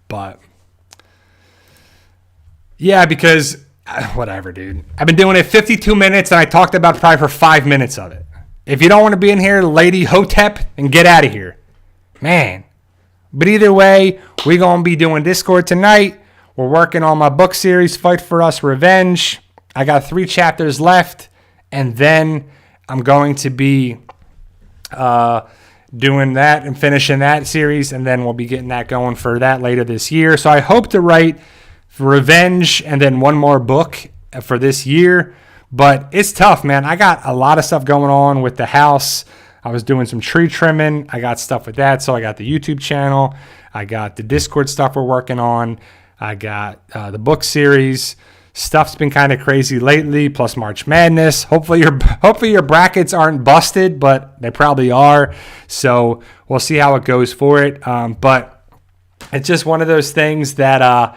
but yeah, because whatever, dude. I've been doing it 52 minutes, and I talked about probably for 5 minutes of it. If you don't want to be in here, Lady Hotep, and get out of here, man. But either way, we're gonna be doing Discord tonight. We're working on my book series, Fight for Us, Revenge. I got 3 chapters left, and then I'm going to be doing that and finishing that series, and then we'll be getting that going for that later this year. So I hope to write Revenge and then one more book for this year, but it's tough, man. I got a lot of stuff going on with the house. I was doing some tree trimming. I got stuff with that. So I got the YouTube channel. I got the Discord stuff we're working on. I got the book series. Stuff's been kind of crazy lately, plus March Madness. Hopefully your brackets aren't busted, but they probably are. So we'll see how it goes for it. But it's just one of those things that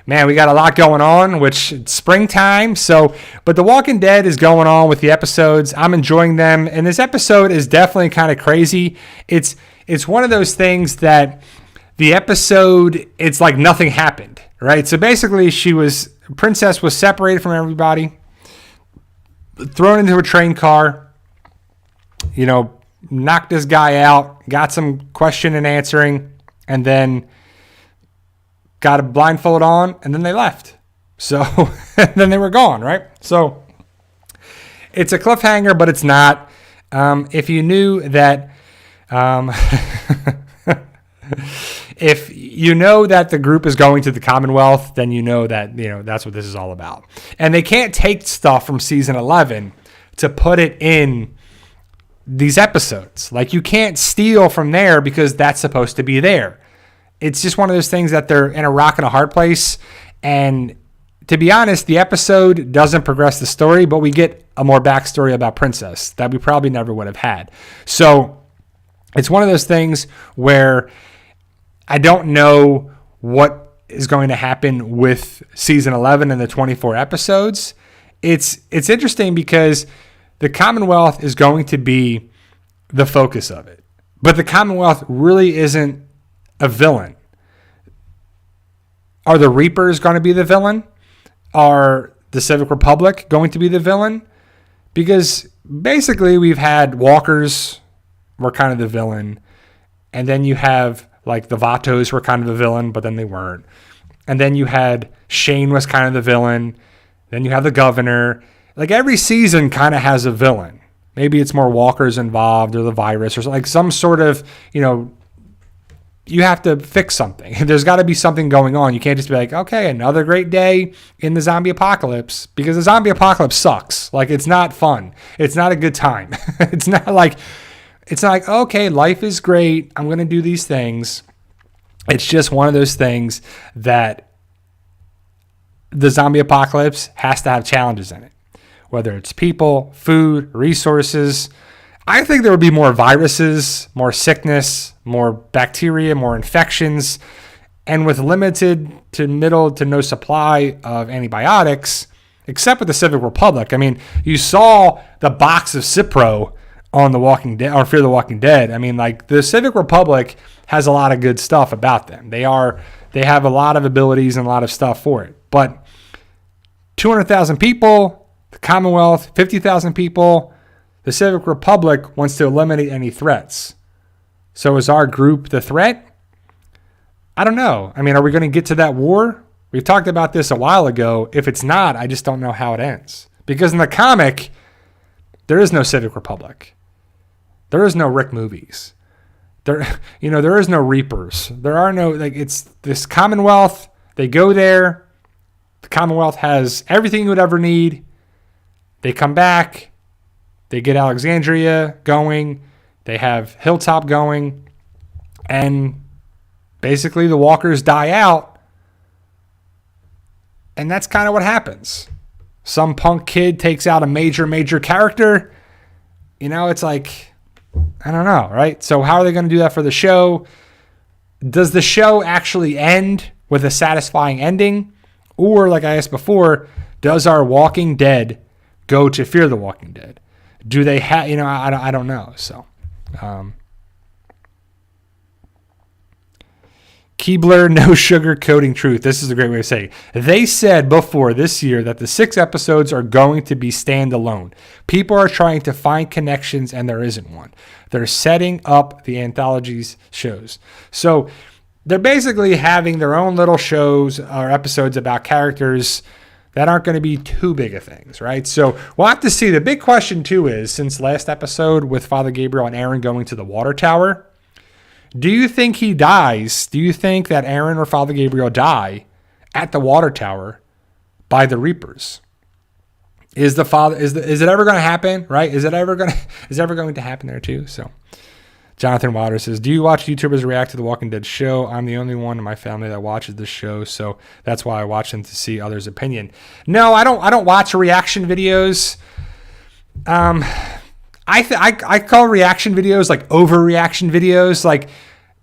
man, we got a lot going on, which it's springtime. So, but The Walking Dead is going on with the episodes. I'm enjoying them. And this episode is definitely kind of crazy. It's one of those things that the episode, it's like nothing happened, right? So basically Princess was separated from everybody, thrown into a train car, knocked this guy out, got some question and answering, and then got a blindfold on, and then they left. So then they were gone, right? So it's a cliffhanger, but it's not. If you knew that, if you know that the group is going to the Commonwealth, then you know that that's what this is all about. And they can't take stuff from season 11 to put it in these episodes. Like, you can't steal from there because that's supposed to be there. It's just one of those things that they're in a rock and a hard place. And to be honest, the episode doesn't progress the story, but we get a more backstory about Princess that we probably never would have had. So It's one of those things where I don't know what is going to happen with season 11 and the 24 episodes. It's interesting because the Commonwealth is going to be the focus of it. But the Commonwealth really isn't a villain. Are the Reapers going to be the villain? Are the Civic Republic going to be the villain? Because basically we've had Walkers were kind of the villain. And then you have like the Vatos were kind of the villain, but then they weren't. And then you had Shane was kind of the villain. Then you have the governor. Like every season kind of has a villain. Maybe it's more Walkers involved or the virus or like some sort of, you have to fix something. There's got to be something going on. You can't just be like, okay, another great day in the zombie apocalypse, because the zombie apocalypse sucks. Like it's not fun. It's not a good time. It's not like, okay, life is great. I'm going to do these things. It's just one of those things that the zombie apocalypse has to have challenges in it, whether it's people, food, resources. I think there would be more viruses, more sickness, more bacteria, more infections. And with limited to middle to no supply of antibiotics, except with the Civic Republic. I mean, you saw the box of Cipro on The Walking Dead or Fear the Walking Dead. I mean, like the Civic Republic has a lot of good stuff about them. They have a lot of abilities and a lot of stuff for it. But 200,000 people, the Commonwealth, 50,000 people, the Civic Republic wants to eliminate any threats. So is our group the threat? I don't know. I mean, are we going to get to that war? We've talked about this a while ago. If it's not, I just don't know how it ends. Because in the comic, there is no Civic Republic. There is no Rick movies. There is no Reapers. There are no, it's this Commonwealth. They go there. The Commonwealth has everything you would ever need. They come back. They get Alexandria going. They have Hilltop going. And basically the Walkers die out. And that's kind of what happens. Some punk kid takes out a major character. It's like, I don't know, right? So how are they going to do that for the show? Does the show actually end with a satisfying ending? Or, like I asked before, does our Walking Dead go to Fear the Walking Dead? Do they have, I don't know. So, Keebler, no sugarcoating truth. This is a great way to say it. They said before this year that the 6 episodes are going to be standalone. People are trying to find connections and there isn't one. They're setting up the anthologies shows. So they're basically having their own little shows or episodes about characters that aren't going to be too big of things, right? So we'll have to see. The big question too is, since last episode with Father Gabriel and Aaron going to the water tower, do you think he dies? Do you think that Aaron or Father Gabriel die at the water tower by the Reapers? Is it ever going to happen? Right? Is it ever going to happen there too? So, Jonathan Wilder says, "Do you watch YouTubers react to the Walking Dead show? I'm the only one in my family that watches this show, so that's why I watch them to see others' opinion." No, I don't watch reaction videos. I call reaction videos like overreaction videos. Like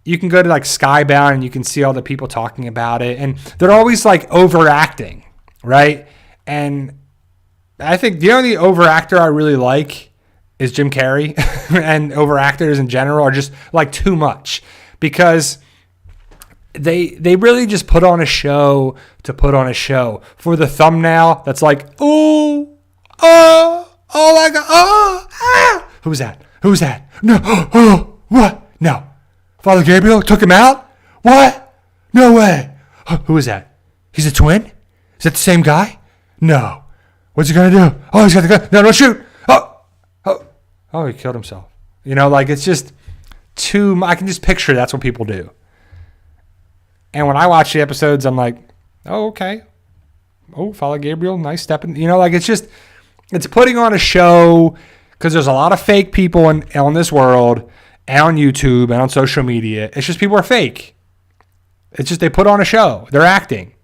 you can go to like Skybound and you can see all the people talking about it, and they're always like overacting, right? And I think the only overactor I really like is Jim Carrey, and overactors in general are just like too much because they really just put on a show to put on a show for the thumbnail. That's like, oh my God, who's that? No, what? No, Father Gabriel took him out? What? No way. Who is that? He's a twin? Is that the same guy? No. What's he gonna do? Oh, he's got the gun. No, don't shoot. Oh, he killed himself. It's just I can just picture that's what people do. And when I watch the episodes, I'm like, oh, okay. Oh, Father Gabriel, nice stepping. It's putting on a show because there's a lot of fake people on this world and on YouTube and on social media. It's just people are fake. It's just they put on a show. They're acting.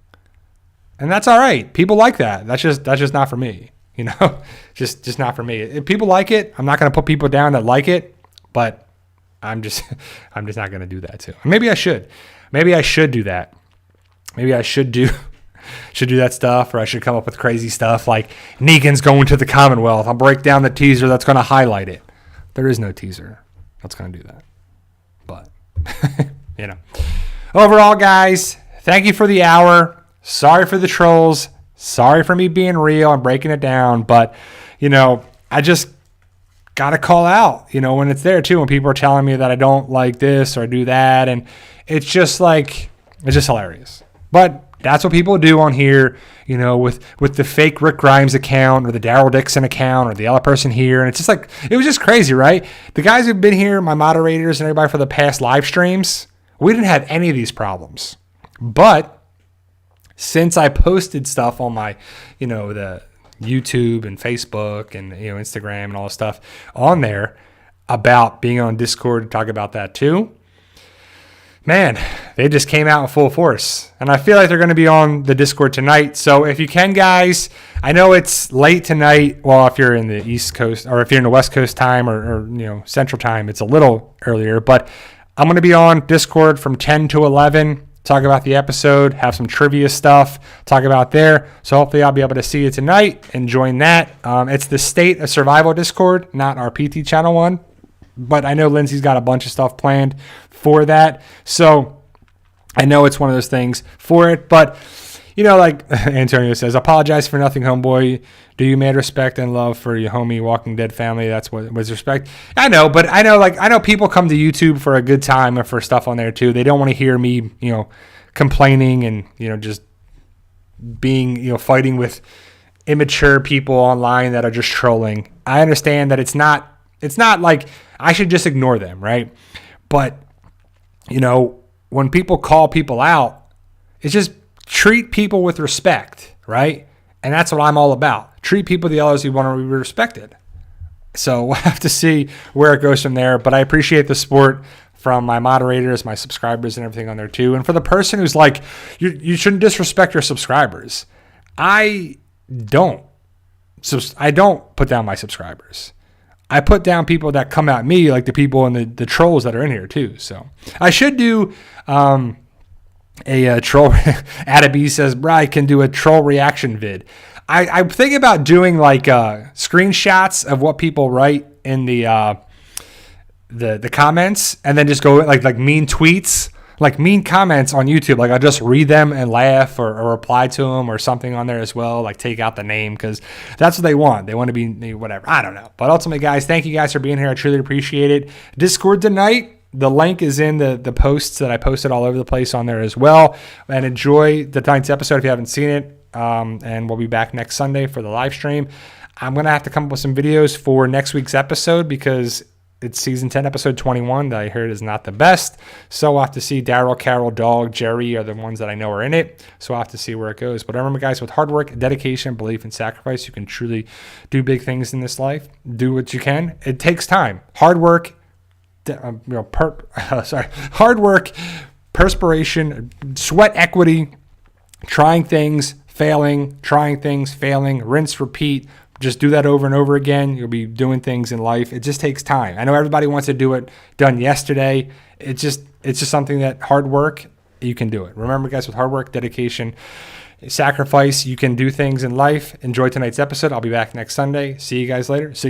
And that's all right. People like that. That's just not for me. Just not for me. If people like it, I'm not going to put people down that like it, but I'm just not going to do that too. Maybe I should do that. Maybe I should do that stuff, or I should come up with crazy stuff like Negan's going to the Commonwealth. I'll break down the teaser that's going to highlight it. There is no teaser that's going to do that. But, overall, guys, thank you for the hour. Sorry for the trolls. Sorry for me being real and breaking it down. But, I just got to call out, when it's there too, when people are telling me that I don't like this or do that. And it's just hilarious. But that's what people do on here, with the fake Rick Grimes account or the Daryl Dixon account or the other person here. And it's just it was just crazy, right? The guys who've been here, my moderators and everybody for the past live streams, we didn't have any of these problems. But since I posted stuff on my, the YouTube and Facebook and, Instagram and all this stuff on there about being on Discord to talk about that too, man, they just came out in full force. And I feel like they're going to be on the Discord tonight. So if you can, guys, I know it's late tonight. Well, if you're in the East Coast or if you're in the West Coast time or Central time, it's a little earlier. But I'm going to be on Discord from 10 to 11, talk about the episode, have some trivia stuff, talk about there. So hopefully I'll be able to see you tonight and join that. It's the State of Survival Discord, not our PT channel one. But I know Lindsay's got a bunch of stuff planned for that. So I know it's one of those things for it. But, like Antonio says, apologize for nothing, homeboy. Do you mad respect and love for your homie Walking Dead family? That's what was respect. I know, but I know people come to YouTube for a good time or for stuff on there too. They don't want to hear me, complaining and, just being, fighting with immature people online that are just trolling. I understand that it's not like I should just ignore them, right? But, when people call people out, it's just treat people with respect, right? And that's what I'm all about. Treat people the others who want to be respected. So we'll have to see where it goes from there. But I appreciate the support from my moderators, my subscribers, and everything on there too. And for the person who's like, you shouldn't disrespect your subscribers. I don't put down my subscribers. I put down people that come at me, like the people and the trolls that are in here too. So I should do a troll. Adabee says, "Bri can do a troll reaction vid." I'm thinking about doing like screenshots of what people write in the comments, and then just go like mean tweets, like mean comments on YouTube. Like I'll just read them and laugh or reply to them or something on there as well. Like take out the name because that's what they want. They want to be whatever. I don't know. But ultimately, guys, thank you guys for being here. I truly appreciate it. Discord tonight. The link is in the posts that I posted all over the place on there as well. And enjoy the tonight's episode if you haven't seen it. And we'll be back next Sunday for the live stream. I'm going to have to come up with some videos for next week's episode because it's season 10, episode 21 that I heard is not the best. So we'll have to see. Daryl, Carol, Dog, Jerry are the ones that I know are in it. So we'll have to see where it goes. But remember, guys, with hard work, dedication, belief, and sacrifice, you can truly do big things in this life. Do what you can. It takes time. Hard work, hard work, perspiration, sweat equity, trying things, failing, rinse, repeat. Just do that over and over again. You'll be doing things in life. It just takes time. I know everybody wants to do it done yesterday. It's just something that hard work, you can do it. Remember, guys, with hard work, dedication, sacrifice, you can do things in life. Enjoy tonight's episode. I'll be back next Sunday. See you guys later. See ya.